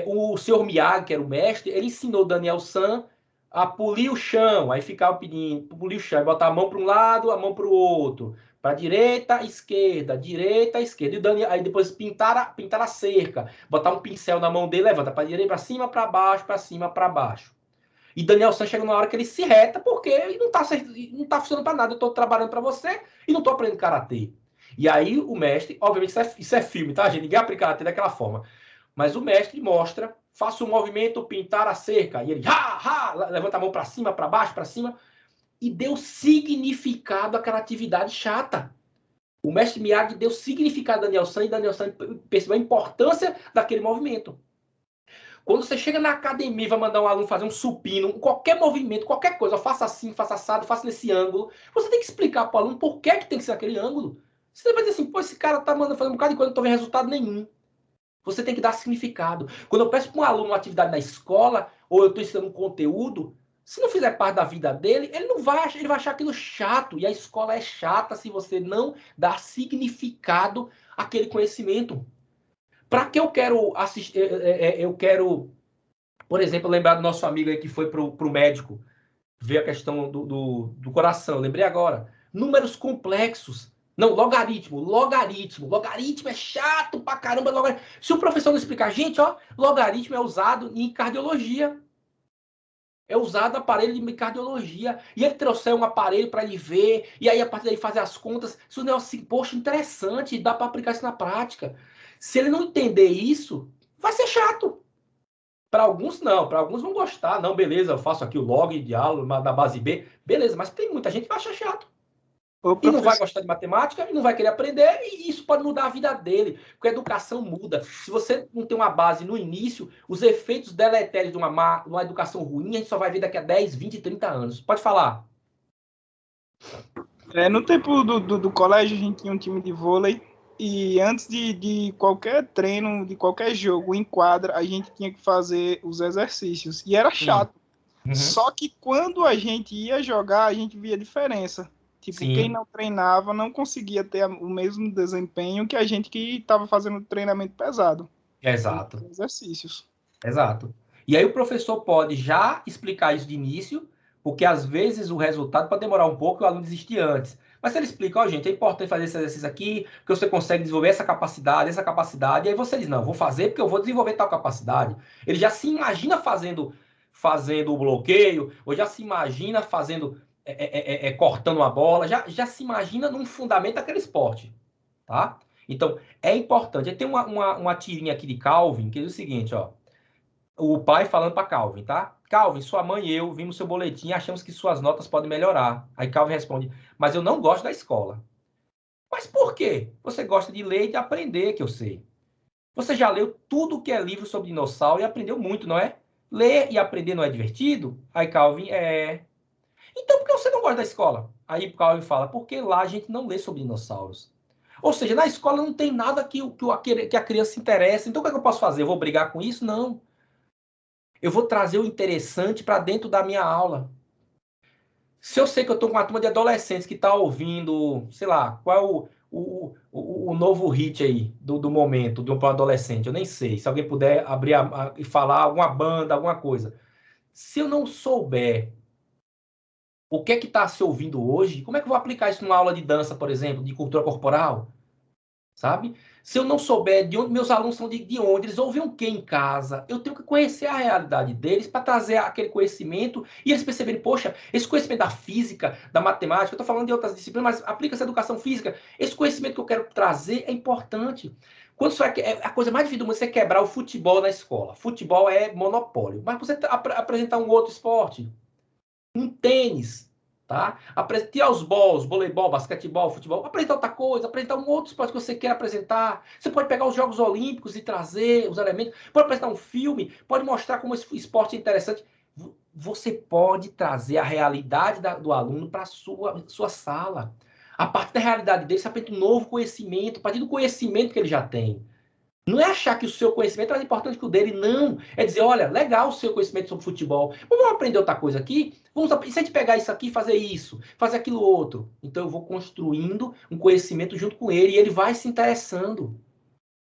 o Sr. Miyagi, que era o mestre, ele ensinou Daniel San a polir o chão, aí ficava pedindo, polir o chão, aí botar a mão para um lado, a mão para o outro, para direita, esquerda, e o Daniel, aí depois pintar a cerca, botar um pincel na mão dele, levanta para direita, para cima, para baixo, para cima, para baixo. E Daniel San chega na hora que ele se reta, porque não tá funcionando para nada, eu estou trabalhando para você e não estou aprendendo karatê. E aí o mestre, obviamente isso é filme, tá, gente? Ninguém aplica karatê daquela forma. Mas o mestre mostra, faça um movimento, pintar a cerca, e ele levanta a mão para cima, para baixo, para cima, e deu significado àquela atividade chata. O mestre Miyagi deu significado a Daniel San, e Daniel San percebeu a importância daquele movimento. Quando você chega na academia e vai mandar um aluno fazer um supino, qualquer movimento, qualquer coisa, faça assim, faça assado, faça nesse ângulo, você tem que explicar para o aluno por que tem que ser aquele ângulo. Você vai dizer assim, pô, esse cara tá mandando fazer um bocado de coisa, não estou vendo resultado nenhum. Você tem que dar significado. Quando eu peço para um aluno uma atividade na escola, ou eu estou ensinando um conteúdo, se não fizer parte da vida dele, ele vai achar aquilo chato. E a escola é chata se você não dar significado àquele conhecimento. Para que eu quero assistir? Eu quero, por exemplo, lembrar do nosso amigo aí que foi para o médico. ver a questão do coração. Eu lembrei agora. Números complexos. Não, logaritmo. Logaritmo é chato pra caramba. Logaritmo. Se o professor não explicar, gente, ó, logaritmo é usado em cardiologia. É usado aparelho de cardiologia. E ele trouxer um aparelho para ele ver, e aí a partir daí fazer as contas. Se o negócio assim, poxa, interessante, dá para aplicar isso na prática. Se ele não entender isso, vai ser chato. Para alguns, não. Para alguns vão gostar. Não, beleza, eu faço aqui o log de aula da base B. Beleza, mas tem muita gente que vai achar chato. E não vai gostar de matemática, e não vai querer aprender, e isso pode mudar a vida dele. Porque a educação muda. Se você não tem uma base no início, os efeitos deletérios de uma educação ruim, a gente só vai ver daqui a 10, 20, 30 anos. Pode falar. No tempo do colégio, a gente tinha um time de vôlei. E antes de qualquer treino, de qualquer jogo em quadra, a gente tinha que fazer os exercícios. E era chato. Uhum. Só que quando a gente ia jogar, a gente via a diferença. Tipo, quem não treinava não conseguia ter o mesmo desempenho que a gente que estava fazendo treinamento pesado. Exato. Exercícios. Exato. E aí o professor pode já explicar isso de início, porque às vezes o resultado pode demorar um pouco e o aluno desistir antes. Mas se ele explica, ó, gente, é importante fazer esse exercício aqui, porque você consegue desenvolver essa capacidade, e aí você diz, não, vou fazer porque eu vou desenvolver tal capacidade. Ele já se imagina fazendo o bloqueio, ou já se imagina fazendo, cortando uma bola, já se imagina num fundamento daquele esporte, tá? Então, é importante. Aí tem uma tirinha aqui de Calvin, que diz o seguinte, ó, o pai falando para Calvin, tá? Calvin, sua mãe e eu vimos seu boletim e achamos que suas notas podem melhorar. Aí Calvin responde, mas eu não gosto da escola. Mas por quê? Você gosta de ler e de aprender, que eu sei. Você já leu tudo que é livro sobre dinossauro e aprendeu muito, não é? Ler e aprender não é divertido? Aí Calvin, Então por que você não gosta da escola? Aí Calvin fala, porque lá a gente não lê sobre dinossauros. Ou seja, na escola não tem nada que a criança se interessa. Então o que é que eu posso fazer? Eu vou brigar com isso? Não. Eu vou trazer o interessante para dentro da minha aula. Se eu sei que eu estou com uma turma de adolescentes que está ouvindo, sei lá, qual é o novo hit aí do momento de um adolescente, eu nem sei. Se alguém puder abrir e falar alguma banda, alguma coisa. Se eu não souber o que é que está se ouvindo hoje, como é que eu vou aplicar isso numa aula de dança, por exemplo, de cultura corporal? Sabe? Se eu não souber de onde meus alunos são, de onde, eles ouvem o que em casa, eu tenho que conhecer a realidade deles para trazer aquele conhecimento e eles perceberem, poxa, esse conhecimento da física, da matemática, eu estou falando de outras disciplinas, mas aplica-se a educação física, esse conhecimento que eu quero trazer é importante. Quando você a coisa mais difícil do mundo é você quebrar o futebol na escola. Futebol é monopólio, mas você apresentar um outro esporte, um tênis, tá? Tirar os balls, voleibol, basquetebol, futebol, apresentar outra coisa, apresentar um outro esporte que você quer apresentar. Você pode pegar os Jogos Olímpicos e trazer os elementos, pode apresentar um filme, pode mostrar como esse esporte é interessante. Você pode trazer a realidade do aluno para a sua sala. A partir da realidade dele, você aprende um novo conhecimento, a partir do conhecimento que ele já tem. Não é achar que o seu conhecimento é mais importante que o dele, não. É dizer, olha, legal o seu conhecimento sobre futebol, mas vamos aprender outra coisa aqui? Se a gente pegar isso aqui e fazer isso, fazer aquilo outro. Então eu vou construindo um conhecimento junto com ele e ele vai se interessando.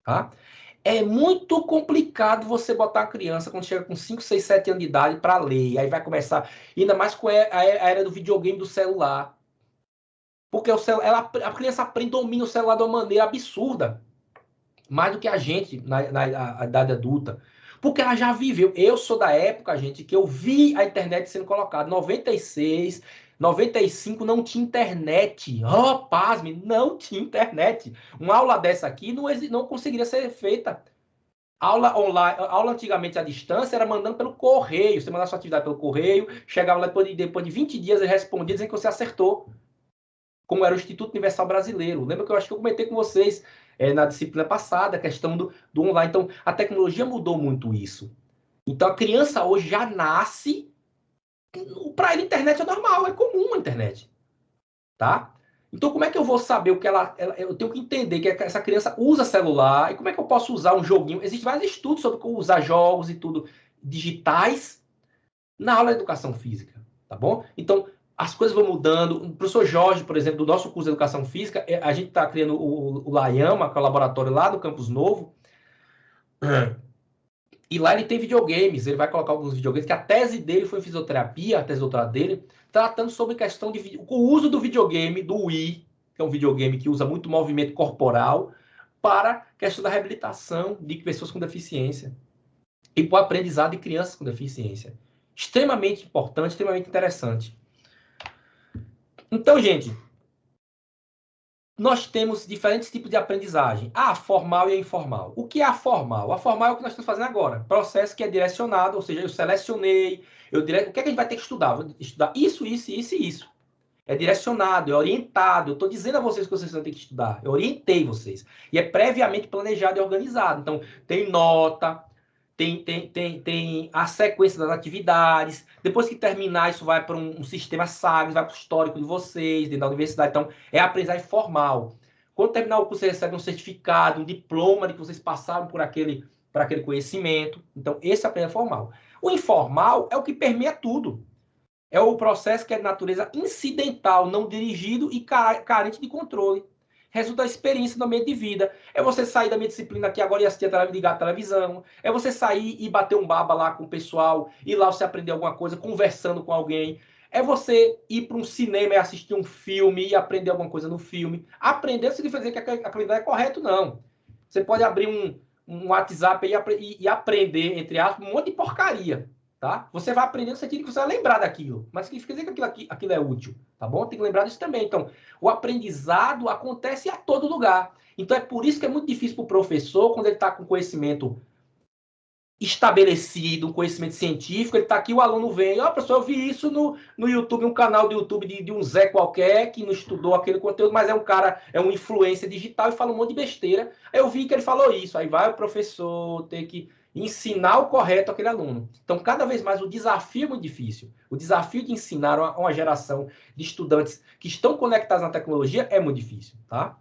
Tá? É muito complicado você botar a criança quando chega com 5, 6, 7 anos de idade para ler. Aí vai começar, ainda mais com a era do videogame, do celular. Porque a criança aprende, domina o celular de uma maneira absurda. Mais do que a gente na idade adulta. Porque ela já viveu. Eu sou da época, gente, que eu vi a internet sendo colocada. 96, 95 não tinha internet. Oh, pasme, não tinha internet. Uma aula dessa aqui não conseguiria ser feita. Aula online, aula antigamente à distância era mandando pelo correio. Você mandava sua atividade pelo correio, chegava lá depois de 20 dias ele respondia dizendo que você acertou. Como era o Instituto Universal Brasileiro. Lembra que eu acho que eu comentei com vocês na disciplina passada, a questão do online. Então, a tecnologia mudou muito isso. Então, a criança hoje já nasce, para ele a internet é normal, é comum a internet. Tá? Então, como é que eu vou saber o que eu tenho que entender que essa criança usa celular, e como é que eu posso usar um joguinho? Existem vários estudos sobre como usar jogos e tudo digitais na aula de educação física, tá bom? Então, as coisas vão mudando. O professor Jorge, por exemplo, do nosso curso de Educação Física, a gente está criando o Layama, que é o laboratório lá do Campus Novo. E lá ele tem videogames, ele vai colocar alguns videogames, que a tese dele foi fisioterapia, a tese doutorada dele, tratando sobre questão de o uso do videogame, do Wii, que é um videogame que usa muito movimento corporal, para a questão da reabilitação de pessoas com deficiência e para o aprendizado de crianças com deficiência. Extremamente importante, extremamente interessante. Então, gente, nós temos diferentes tipos de aprendizagem. A formal e a informal. O que é a formal? A formal é o que nós estamos fazendo agora. Processo que é direcionado, ou seja, eu selecionei, o que é que a gente vai ter que estudar? Vou estudar isso, isso, isso e isso. É direcionado, é orientado. Eu estou dizendo a vocês que vocês vão ter que estudar. Eu orientei vocês. E é previamente planejado e organizado. Então, tem nota, tem a sequência das atividades. Depois que terminar, isso vai para um sistema SAGS, vai para o histórico de vocês, dentro da universidade. Então, é a aprendizagem formal. Quando terminar o curso, você recebe um certificado, um diploma de que vocês passaram por aquele conhecimento. Então, esse é a aprendizagem formal. O informal é o que permeia tudo. É o processo que é de natureza incidental, não dirigido e carente de controle. Resulta da experiência no ambiente de vida. É você sair da minha disciplina aqui agora e assistir ligar a televisão. É você sair e bater um baba lá com o pessoal, e lá você aprender alguma coisa, conversando com alguém. É você ir para um cinema e assistir um filme e aprender alguma coisa no filme. Aprender não significa dizer que a aprendizagem é correto, não. Você pode abrir um WhatsApp e aprender, entre aspas, um monte de porcaria. Tá? Você vai aprender no sentido que você vai lembrar daquilo, mas significa dizer que aquilo é útil, tá bom? Tem que lembrar disso também. Então, o aprendizado acontece a todo lugar. Então, é por isso que é muito difícil para o professor, quando ele está com conhecimento estabelecido, um conhecimento científico, ele está aqui, o aluno vem, professor, eu vi isso no YouTube, um canal do YouTube de um Zé qualquer, que não estudou aquele conteúdo, mas é um cara, é um influencer digital e fala um monte de besteira. Aí eu vi que ele falou isso, aí vai o professor ter que ensinar o correto àquele aluno. Então, cada vez mais, o desafio é muito difícil. O desafio de ensinar uma geração de estudantes que estão conectados na tecnologia é muito difícil, tá?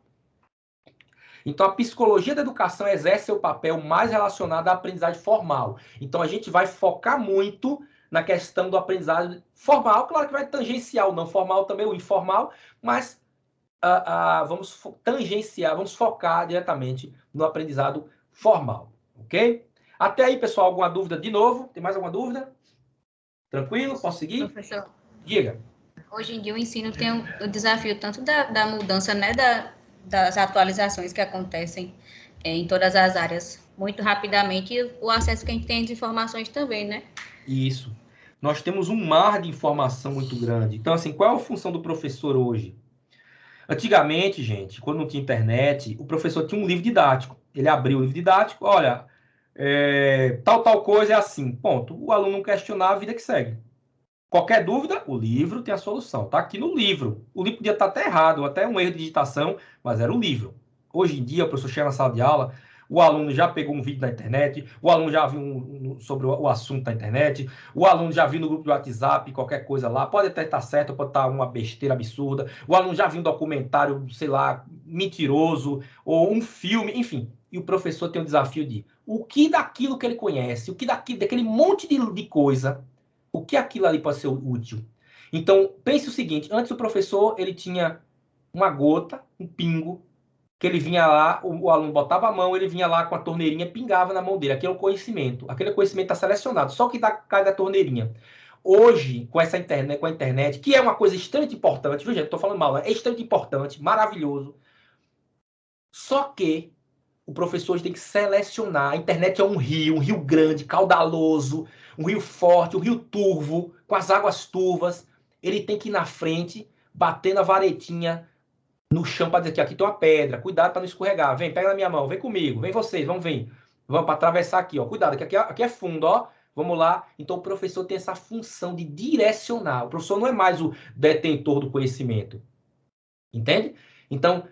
Então, a psicologia da educação exerce seu papel mais relacionado à aprendizagem formal. Então, a gente vai focar muito na questão do aprendizado formal, claro que vai tangenciar o não formal também, o informal, mas vamos tangenciar, vamos focar diretamente no aprendizado formal, ok? Até aí, pessoal, alguma dúvida de novo? Tem mais alguma dúvida? Tranquilo? Posso seguir? Professor, diga. Hoje em dia o ensino tem o desafio tanto da mudança, né, das atualizações que acontecem em todas as áreas muito rapidamente e o acesso que a gente tem às informações também, né? Isso. Nós temos um mar de informação muito grande. Então, assim, qual é a função do professor hoje? Antigamente, gente, quando não tinha internet, o professor tinha um livro didático. Ele abriu o livro didático, olha, tal coisa é assim, ponto. O aluno não questionava, a vida que segue. Qualquer dúvida, o livro tem a solução. Está aqui no livro. O livro podia estar até errado, até um erro de digitação, mas era o livro. Hoje em dia, o professor chega na sala de aula, o aluno já pegou um vídeo na internet, o aluno já viu sobre o assunto na internet, o aluno já viu no grupo de WhatsApp, qualquer coisa lá, pode até estar certo, pode estar uma besteira absurda, o aluno já viu um documentário, sei lá, mentiroso, ou um filme, enfim. E o professor tem o desafio de o que daquilo que ele conhece, o que daquele monte de coisa, o que aquilo ali pode ser útil. Então, pense o seguinte, antes o professor, ele tinha uma gota, um pingo, que ele vinha lá, o aluno botava a mão, ele vinha lá com a torneirinha, pingava na mão dele. Aquele é o conhecimento. Aquele conhecimento está selecionado, só que cai da torneirinha. Hoje, com essa internet, com a internet, que é uma coisa extremamente importante, viu, gente? Estou falando mal, é extremamente importante, maravilhoso. Só que o professor hoje tem que selecionar. A internet é um rio grande, caudaloso, um rio forte, um rio turvo, com as águas turvas. Ele tem que ir na frente, batendo a varetinha no chão para dizer que aqui tem uma pedra, cuidado para não escorregar. Vem, pega na minha mão, vem comigo, vem vocês, vamos vir. Vamos para atravessar aqui, ó. Cuidado, que aqui é fundo, ó. Vamos lá. Então o professor tem essa função de direcionar. O professor não é mais o detentor do conhecimento. Entende? Então,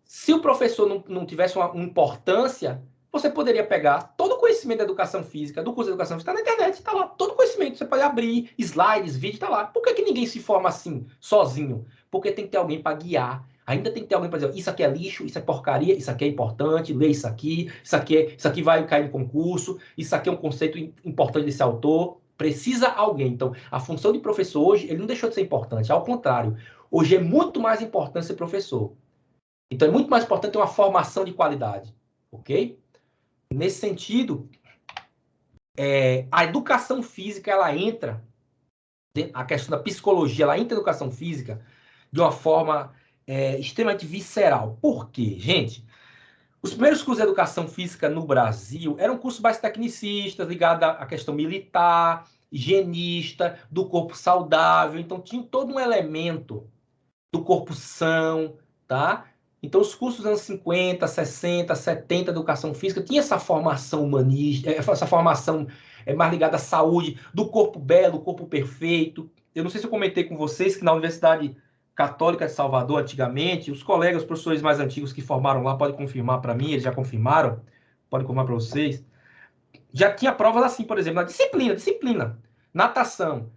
se o professor não tivesse uma importância, você poderia pegar todo o conhecimento da educação física, do curso de educação física, está na internet, está lá, todo o conhecimento. Você pode abrir slides, vídeo, está lá. Por que ninguém se forma assim, sozinho? Porque tem que ter alguém para guiar. Ainda tem que ter alguém para dizer, isso aqui é lixo, isso é porcaria, isso aqui é importante, lê isso aqui vai cair no concurso, isso aqui é um conceito importante desse autor. Precisa alguém. Então, a função de professor hoje, ele não deixou de ser importante, ao contrário. Hoje é muito mais importante ser professor. Então, é muito mais importante ter uma formação de qualidade, ok? Nesse sentido, a educação física, ela entra, a questão da psicologia, ela entra na educação física de uma forma extremamente visceral. Por quê, gente? Os primeiros cursos de educação física no Brasil eram cursos mais tecnicistas, ligados à questão militar, higienista, do corpo saudável. Então, tinha todo um elemento do corpo são, tá? Então, os cursos dos anos 50, 60, 70, educação física, tinha essa formação humanista, essa formação mais ligada à saúde, do corpo belo, corpo perfeito. Eu não sei se eu comentei com vocês que na Universidade Católica de Salvador, antigamente, os colegas, os professores mais antigos que formaram lá, podem confirmar para mim, eles já confirmaram, podem confirmar para vocês, já tinha provas assim, por exemplo, na disciplina, natação,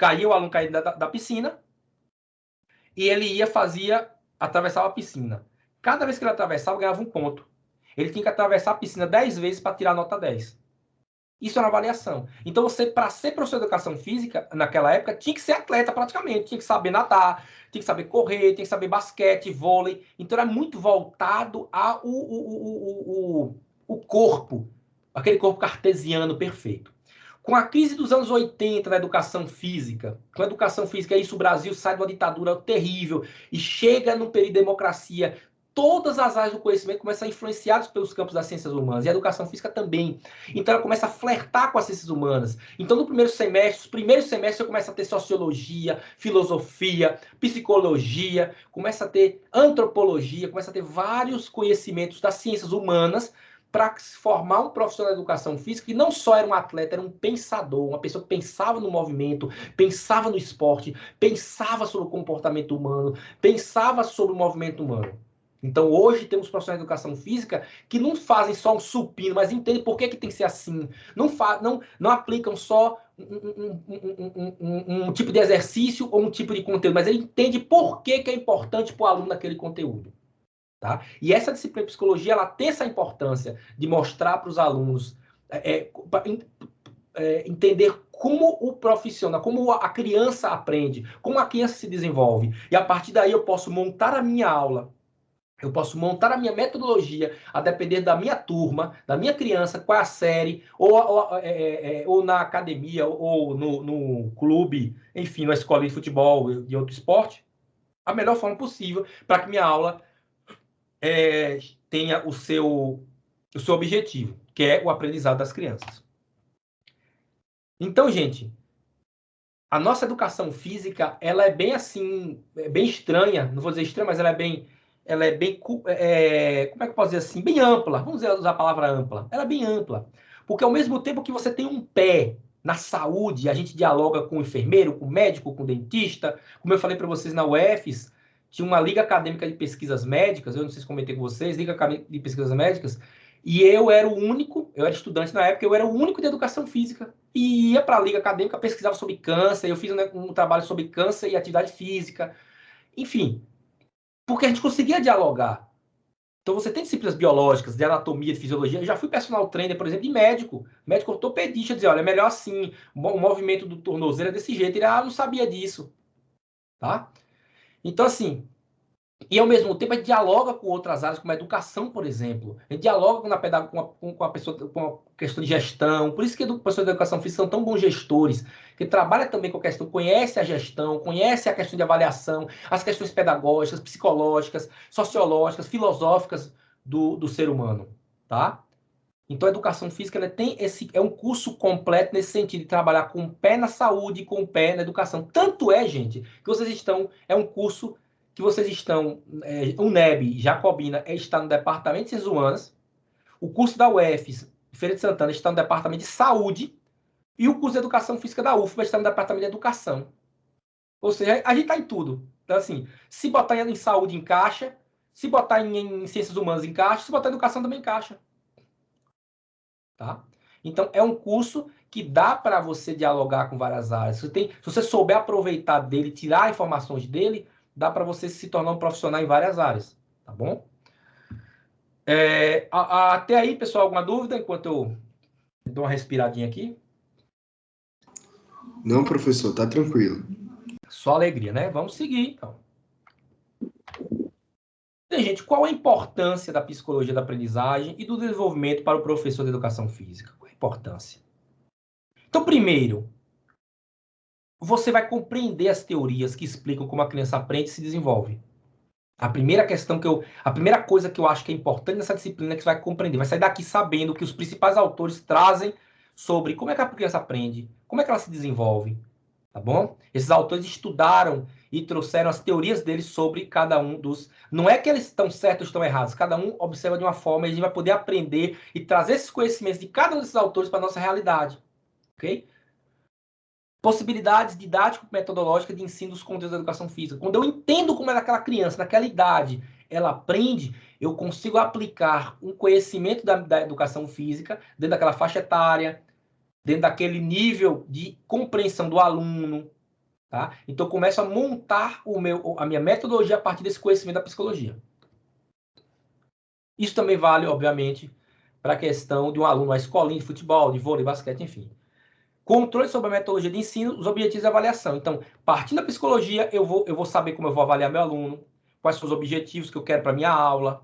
o aluno caía da piscina, e ele atravessava a piscina. Cada vez que ele atravessava, ganhava um ponto. Ele tinha que atravessar a piscina 10 vezes para tirar a nota 10. Isso era uma avaliação. Então, você, para ser professor de educação física, naquela época, tinha que ser atleta praticamente. Tinha que saber nadar, tinha que saber correr, tinha que saber basquete, vôlei. Então, era muito voltado ao corpo, aquele corpo cartesiano perfeito. Com a crise dos anos 80 da educação física, com a educação física, isso, o Brasil sai de uma ditadura terrível e chega num período de democracia. Todas as áreas do conhecimento começam a ser influenciadas pelos campos das ciências humanas, e a educação física também. Então, ela começa a flertar com as ciências humanas. Então, no primeiro semestre, você começa a ter sociologia, filosofia, psicologia, começa a ter antropologia, começa a ter vários conhecimentos das ciências humanas para formar um profissional de educação física que não só era um atleta, era um pensador, uma pessoa que pensava no movimento, pensava no esporte, pensava sobre o comportamento humano, pensava sobre o movimento humano. Então, hoje, temos profissionais de educação física que não fazem só um supino, mas entendem por que tem que ser assim. Não aplicam só um tipo de exercício ou um tipo de conteúdo, mas ele entende por que é importante para o aluno aquele conteúdo. Tá? E essa disciplina de psicologia, ela tem essa importância de mostrar para os alunos, entender como o profissional, como a criança aprende, como a criança se desenvolve. E a partir daí eu posso montar a minha aula, eu posso montar a minha metodologia a depender da minha turma, da minha criança, qual é a série, ou na academia, ou no clube, enfim, na escola de futebol, de outro esporte, a melhor forma possível para que minha aula tenha o seu objetivo, que é o aprendizado das crianças. Então, gente, a nossa educação física, ela é bem assim, bem estranha, não vou dizer estranha, mas ela é bem, como é que eu posso dizer assim, bem ampla, vamos usar a palavra ampla, ela é bem ampla, porque ao mesmo tempo que você tem um pé na saúde, a gente dialoga com o enfermeiro, com o médico, com o dentista, como eu falei para vocês na UFES, tinha uma Liga Acadêmica de Pesquisas Médicas, eu não sei se comentei com vocês, Liga Acadêmica de Pesquisas Médicas, e eu era estudante na época, eu era o único de educação física, e ia para a Liga Acadêmica, pesquisava sobre câncer, eu fiz um trabalho sobre câncer e atividade física, enfim, porque a gente conseguia dialogar. Então, você tem disciplinas biológicas, de anatomia, de fisiologia. Eu já fui personal trainer, por exemplo, de médico ortopedista, dizia, olha, é melhor assim, o movimento do tornozelo é desse jeito. Ele, não sabia disso. Tá? Então, assim, e ao mesmo tempo a gente dialoga com outras áreas, como a educação, por exemplo. A gente dialoga com a pessoa, com a questão de gestão. Por isso que os professores de educação física são tão bons gestores, que trabalha também com a questão, conhece a gestão, conhece a questão de avaliação, as questões pedagógicas, psicológicas, sociológicas, filosóficas do ser humano. Tá? Então, a educação física ela é um curso completo nesse sentido, de trabalhar com o pé na saúde e com o pé na educação. Tanto é, gente, que é um curso que vocês estão, o NEB Jacobina está no Departamento de Ciências Humanas, o curso da UFES, Feira de Santana, está no Departamento de Saúde, e o curso de Educação Física da UFBA está no Departamento de Educação. Ou seja, a gente está em tudo. Então, assim, se botar em saúde, encaixa, se botar em Ciências Humanas, encaixa, se botar em Educação, também encaixa. Tá? Então, é um curso que dá para você dialogar com várias áreas. Se você souber aproveitar dele, tirar informações dele, dá para você se tornar um profissional em várias áreas, tá bom? Até aí, pessoal, alguma dúvida enquanto eu dou uma respiradinha aqui? Não, professor, tá tranquilo. Só alegria, né? Vamos seguir, então. Gente, qual a importância da psicologia da aprendizagem e do desenvolvimento para o professor de educação física? Qual a importância? Então, primeiro, você vai compreender as teorias que explicam como a criança aprende e se desenvolve. A primeira coisa que eu acho que é importante nessa disciplina é que você vai compreender, vai sair daqui sabendo que os principais autores trazem sobre como é que a criança aprende, como é que ela se desenvolve, tá bom? Esses autores estudaram e trouxeram as teorias deles sobre cada um dos... Não é que eles estão certos ou estão errados, cada um observa de uma forma e a gente vai poder aprender e trazer esses conhecimentos de cada um desses autores para a nossa realidade, ok? Possibilidades didático-metodológicas de ensino dos conteúdos da educação física. Quando eu entendo como é daquela criança, naquela idade, ela aprende, eu consigo aplicar um conhecimento da educação física dentro daquela faixa etária, dentro daquele nível de compreensão do aluno. Tá? Então, eu começo a montar a minha metodologia a partir desse conhecimento da psicologia. Isso também vale, obviamente, para a questão de um aluno na escolinha de futebol, de vôlei, basquete, enfim. Controle sobre a metodologia de ensino, os objetivos de avaliação. Então, partindo da psicologia, eu vou saber como eu vou avaliar meu aluno, quais são os objetivos que eu quero para minha aula,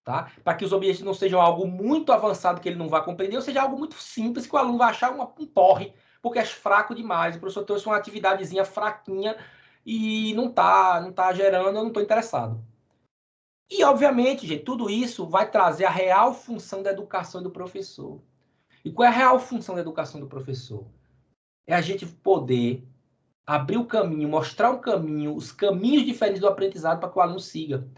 tá? Para que os objetivos não sejam algo muito avançado que ele não vai compreender, ou seja algo muito simples que o aluno vai achar um porre, porque é fraco demais. O professor trouxe uma atividadezinha fraquinha e não tá gerando, eu não estou interessado. E, obviamente, gente, tudo isso vai trazer a real função da educação do professor. E qual é a real função da educação do professor? É a gente poder abrir o caminho, mostrar um caminho, os caminhos diferentes do aprendizado para que o aluno siga.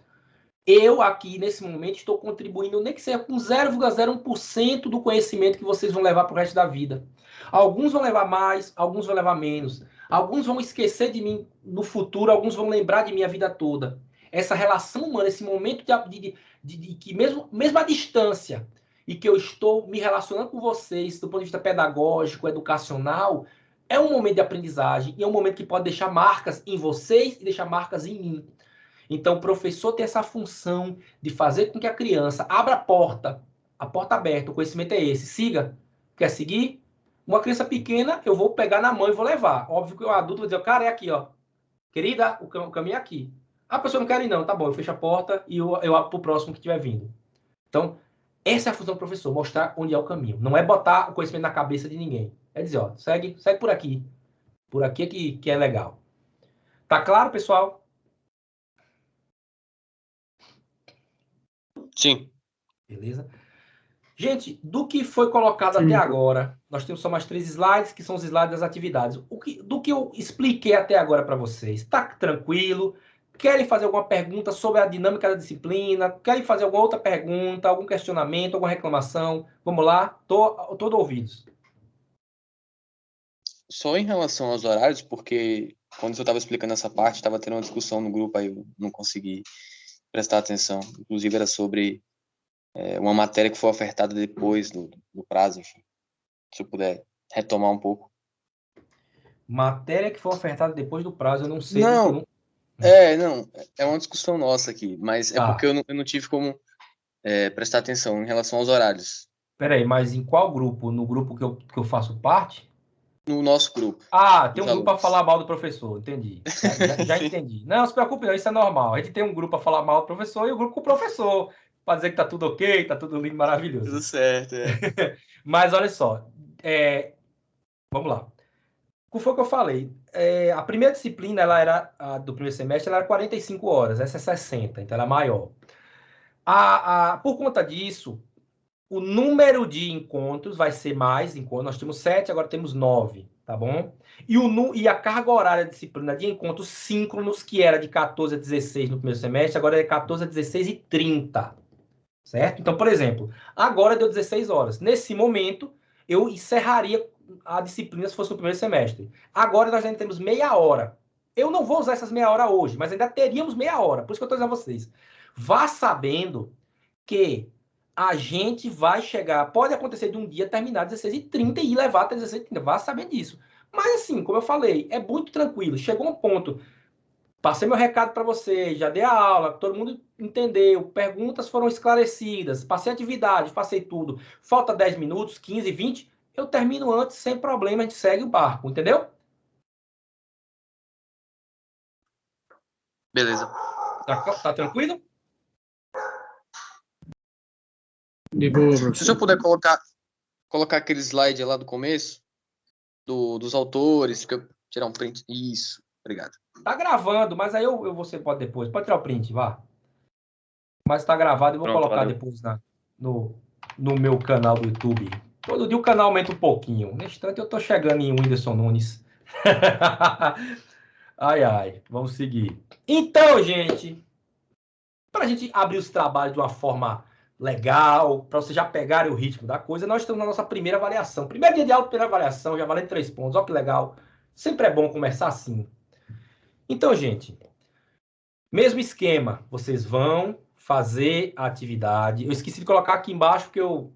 Eu aqui, nesse momento, estou contribuindo, nem que seja com 0,01% do conhecimento que vocês vão levar para o resto da vida. Alguns vão levar mais, alguns vão levar menos. Alguns vão esquecer de mim no futuro, alguns vão lembrar de mim a vida toda. Essa relação humana, esse momento de que mesmo à distância, e que eu estou me relacionando com vocês do ponto de vista pedagógico, educacional, é um momento de aprendizagem e é um momento que pode deixar marcas em vocês e deixar marcas em mim. Então, o professor tem essa função de fazer com que a criança abra a porta aberta, o conhecimento é esse, siga. Quer seguir? Uma criança pequena, eu vou pegar na mão e vou levar. Óbvio que o adulto vai dizer, cara, é aqui, ó. Querida, o caminho é aqui. A pessoa não quer ir, não. Tá bom, eu fecho a porta e eu abro para o próximo que estiver vindo. Então, essa é a função do professor, mostrar onde é o caminho. Não é botar o conhecimento na cabeça de ninguém. É dizer, ó, segue por aqui. Por aqui é que é legal. Tá claro, pessoal? Sim. Beleza? Gente, do que foi colocado até agora, nós temos só mais 3 slides, que são os slides das atividades. Do que eu expliquei até agora para vocês, tá tranquilo? Querem fazer alguma pergunta sobre a dinâmica da disciplina? Querem fazer alguma outra pergunta, algum questionamento, alguma reclamação? Vamos lá, todo ouvidos. Só em relação aos horários, porque quando eu estava explicando essa parte, estava tendo uma discussão no grupo, aí eu não consegui prestar atenção. Inclusive era sobre uma matéria que foi ofertada depois do prazo, enfim. Se eu puder retomar um pouco. Matéria que foi ofertada depois do prazo, eu não sei. Não, é uma discussão nossa aqui, mas é porque eu não tive como prestar atenção em relação aos horários. Peraí, mas em qual grupo? No grupo que eu faço parte? No nosso grupo. Ah, tem um grupo para falar mal do professor, entendi. Já entendi. Não se preocupe não, isso é normal. A gente tem um grupo para falar mal do professor e o grupo com o professor, para dizer que tá tudo ok, tá tudo lindo, maravilhoso. Tudo certo, Mas olha só, vamos lá. O que foi que eu falei? A primeira disciplina, ela era, do primeiro semestre, ela era 45 horas, essa é 60, então ela é maior. Por conta disso, o número de encontros vai ser mais encontros. Nós temos 7, agora temos 9, tá bom? E a carga horária da disciplina de encontros síncronos, que era de 14 a 16 no primeiro semestre, agora é 14 a 16 e 30, certo? Então, por exemplo, agora deu 16 horas. Nesse momento, eu encerraria a disciplina se fosse no primeiro semestre. Agora nós ainda temos meia hora. Eu não vou usar essas meia hora hoje, mas ainda teríamos meia hora. Por isso que eu estou dizendo a vocês. Vá sabendo que a gente vai chegar, pode acontecer de um dia terminar 16h30 e levar até 16h30, vá sabendo disso. Mas assim, como eu falei, é muito tranquilo. Chegou um ponto, passei meu recado para vocês, já dei a aula, todo mundo entendeu, perguntas foram esclarecidas, passei atividade, passei tudo. Falta 10 minutos, 15, 20, eu termino antes, sem problema, a gente segue o barco, entendeu? Beleza. Tá tranquilo? De boa, professor. Se eu puder colocar aquele slide lá do começo, dos autores, tirar um print. Isso, obrigado. Tá gravando, mas aí você pode depois. Pode tirar o print, vá. Mas tá gravado, eu vou colocar valeu. Depois no meu canal do YouTube. Todo dia o canal aumenta um pouquinho. Nesse instante eu tô chegando em Whindersson Nunes. Ai, vamos seguir. Então, gente, para a gente abrir os trabalhos de uma forma legal, para vocês já pegarem o ritmo da coisa, nós estamos na nossa primeira avaliação. Primeiro dia de aula, primeira avaliação, já valendo 3 pontos. Olha que legal. Sempre é bom começar assim. Então, gente, mesmo esquema, vocês vão fazer a atividade. Eu esqueci de colocar aqui embaixo, porque eu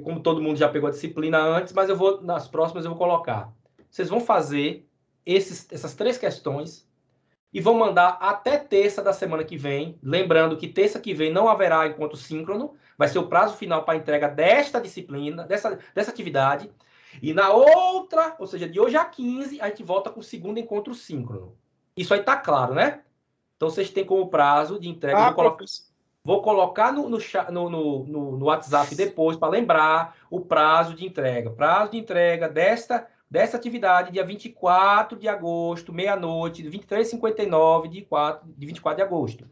como todo mundo já pegou a disciplina antes, mas nas próximas eu vou colocar. Vocês vão fazer essas 3 questões e vão mandar até terça da semana que vem. Lembrando que terça que vem não haverá encontro síncrono, vai ser o prazo final para a entrega desta disciplina, dessa atividade. E na outra, ou seja, de hoje a 15, a gente volta com o segundo encontro síncrono. Isso aí tá claro, né? Então vocês têm como prazo de entrega. Vou colocar no WhatsApp depois para lembrar o prazo de entrega. Prazo de entrega dessa atividade, dia 24 de agosto, meia-noite, 23h59 de 24 de agosto.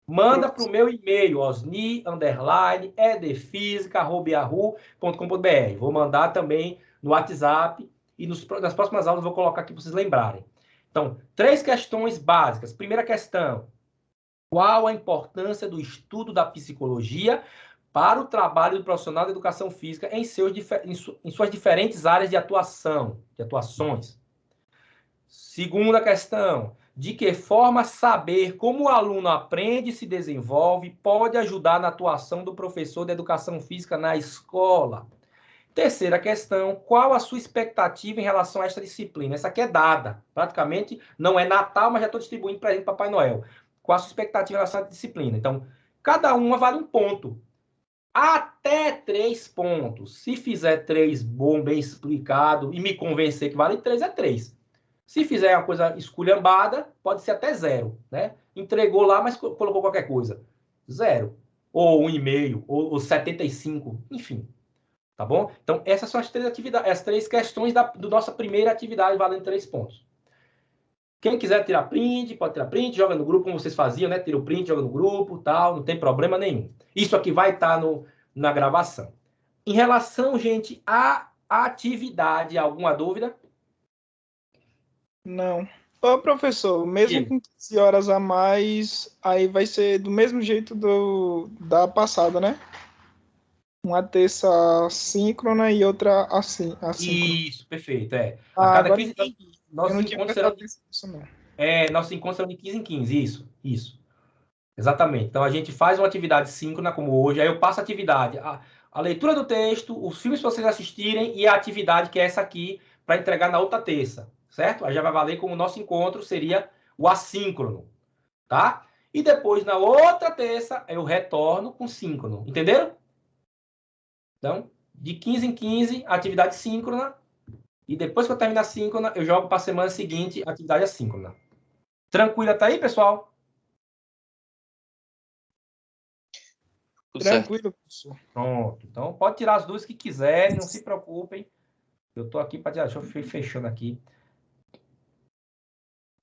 Manda para o meu e-mail, osni_edfisica@yahoo.com.br. Vou mandar também no WhatsApp e nas próximas aulas eu vou colocar aqui para vocês lembrarem. Então, 3 questões básicas. Primeira questão: qual a importância do estudo da psicologia para o trabalho do profissional da educação física em suas diferentes áreas de atuações? Segunda questão: de que forma saber como o aluno aprende e se desenvolve pode ajudar na atuação do professor de educação física na escola? Terceira questão: qual a sua expectativa em relação a esta disciplina? Essa aqui é dada. Praticamente não é Natal, mas já estou distribuindo presente para Papai Noel. Qual a sua expectativa em relação à disciplina? Então, cada uma vale um ponto. Até 3 pontos. Se fizer 3 bom, bem explicado, e me convencer que vale 3, é 3. Se fizer uma coisa esculhambada, pode ser até 0. Né? Entregou lá, mas colocou qualquer coisa. 0. Ou 1,5, ou 75, enfim. Tá bom? Então, essas são as 3 atividades, as 3 questões da nossa primeira atividade, valendo 3 pontos. Quem quiser tirar print, pode tirar print, joga no grupo, como vocês faziam, né? Tira o print, joga no grupo, tal, não tem problema nenhum. Isso aqui vai estar na gravação. Em relação, gente, à atividade, alguma dúvida? Não. Ô, professor, mesmo com 15 horas a mais, aí vai ser do mesmo jeito da passada, né? Uma terça síncrona e outra assíncrona. Isso, perfeito, é. A cada 15 dias. Nosso encontro será de 15 em 15, isso. Exatamente. Então, a gente faz uma atividade síncrona, como hoje, aí eu passo a atividade, a leitura do texto, os filmes para vocês assistirem e a atividade, que é essa aqui, para entregar na outra terça, certo? Aí já vai valer como o nosso encontro seria o assíncrono, tá? E depois, na outra terça, eu retorno com síncrono, entenderam? Então, de 15 em 15, atividade síncrona. E depois que eu terminar a síncrona, eu jogo para a semana seguinte a atividade assíncrona. Tranquilo até aí, pessoal? Tranquilo, professor. Pronto. Então, pode tirar as dúvidas que quiserem, não se preocupem. Eu estou aqui para tirar. Deixa eu ir fechando aqui.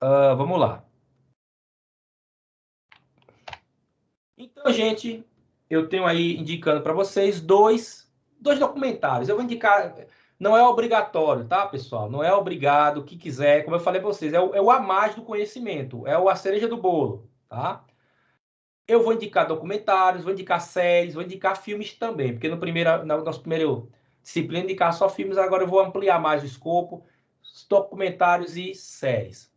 Vamos lá. Então, gente, eu tenho aí indicando para vocês dois documentários. Eu vou indicar... Não é obrigatório, tá, pessoal? Não é obrigado, o que quiser. Como eu falei para vocês, é o a mais do conhecimento. É a cereja do bolo, tá? Eu vou indicar documentários, vou indicar séries, vou indicar filmes também. Porque na nossa primeira disciplina, indicar só filmes. Agora eu vou ampliar mais o escopo. Documentários e séries.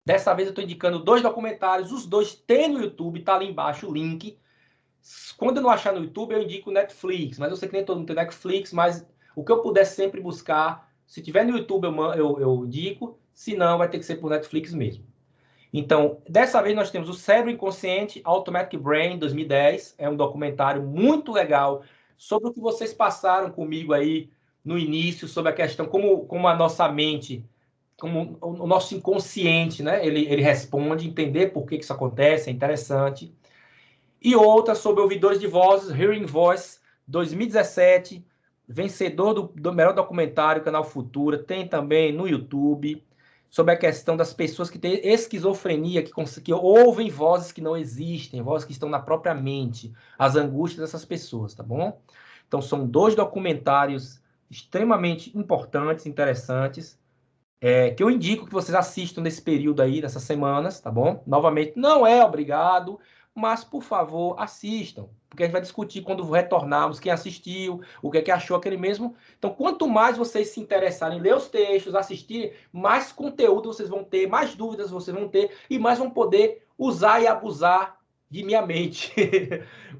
Dessa vez eu estou indicando 2 documentários. Os 2 tem no YouTube, tá ali embaixo o link. Quando eu não achar no YouTube, eu indico Netflix. Mas eu sei que nem todo mundo tem Netflix, mas... O que eu puder sempre buscar, se tiver no YouTube eu indico, se não, vai ter que ser por Netflix mesmo. Então, dessa vez nós temos o Cérebro Inconsciente, Automatic Brain, 2010. É um documentário muito legal sobre o que vocês passaram comigo aí no início, sobre a questão como a nossa mente, como o nosso inconsciente, né? Ele responde, entender por que isso acontece, é interessante. E outra sobre ouvidores de vozes, Hearing Voice, 2017. vencedor do melhor documentário, Canal Futura, tem também no YouTube, sobre a questão das pessoas que têm esquizofrenia, que ouvem vozes que não existem, vozes que estão na própria mente, as angústias dessas pessoas, tá bom? Então, são 2 documentários extremamente importantes, interessantes, que eu indico que vocês assistam nesse período aí, nessas semanas, tá bom? Novamente, não é obrigado, mas, por favor, assistam, porque a gente vai discutir quando retornarmos, quem assistiu, o que é que achou aquele mesmo. Então, quanto mais vocês se interessarem em ler os textos, assistirem, mais conteúdo vocês vão ter, mais dúvidas vocês vão ter, e mais vão poder usar e abusar de minha mente.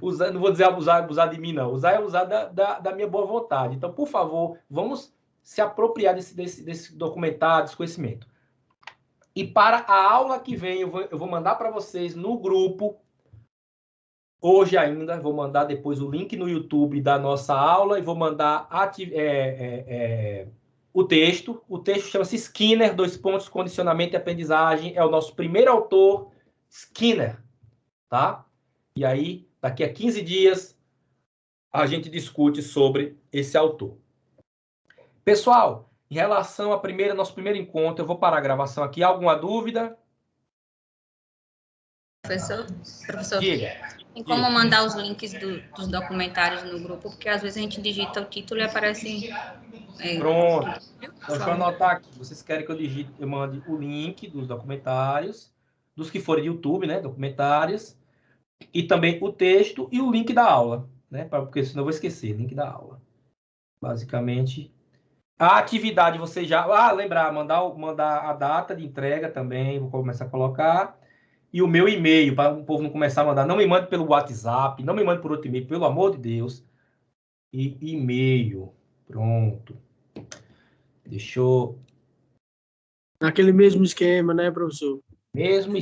Não vou dizer abusar de mim, não. Usar e abusar da minha boa vontade. Então, por favor, vamos se apropriar desse documentário, desse conhecimento. E para a aula que vem, eu vou mandar para vocês no grupo, hoje ainda, vou mandar depois o link no YouTube da nossa aula e vou mandar o texto. O texto chama-se Skinner, : condicionamento e aprendizagem. É o nosso primeiro autor, Skinner, tá? E aí, daqui a 15 dias, a gente discute sobre esse autor. Pessoal, em relação ao nosso primeiro encontro, eu vou parar a gravação aqui. Alguma dúvida? Professor, Diga. tem como mandar os links dos documentários no grupo? Porque às vezes a gente digita o título e aparece... Pronto. Então, deixa eu anotar aqui. Vocês querem que eu mande o link dos documentários, dos que forem de YouTube, né? Documentários. E também o texto e o link da aula, né? Porque senão eu vou esquecer, link da aula. Basicamente... A atividade você já... lembrar, mandar a data de entrega também, vou começar a colocar. E o meu e-mail, para o povo não começar a mandar. Não me mande pelo WhatsApp, não me mande por outro e-mail, pelo amor de Deus. E e-mail. Pronto. Deixa eu... Naquele mesmo esquema, né, professor? Mesmo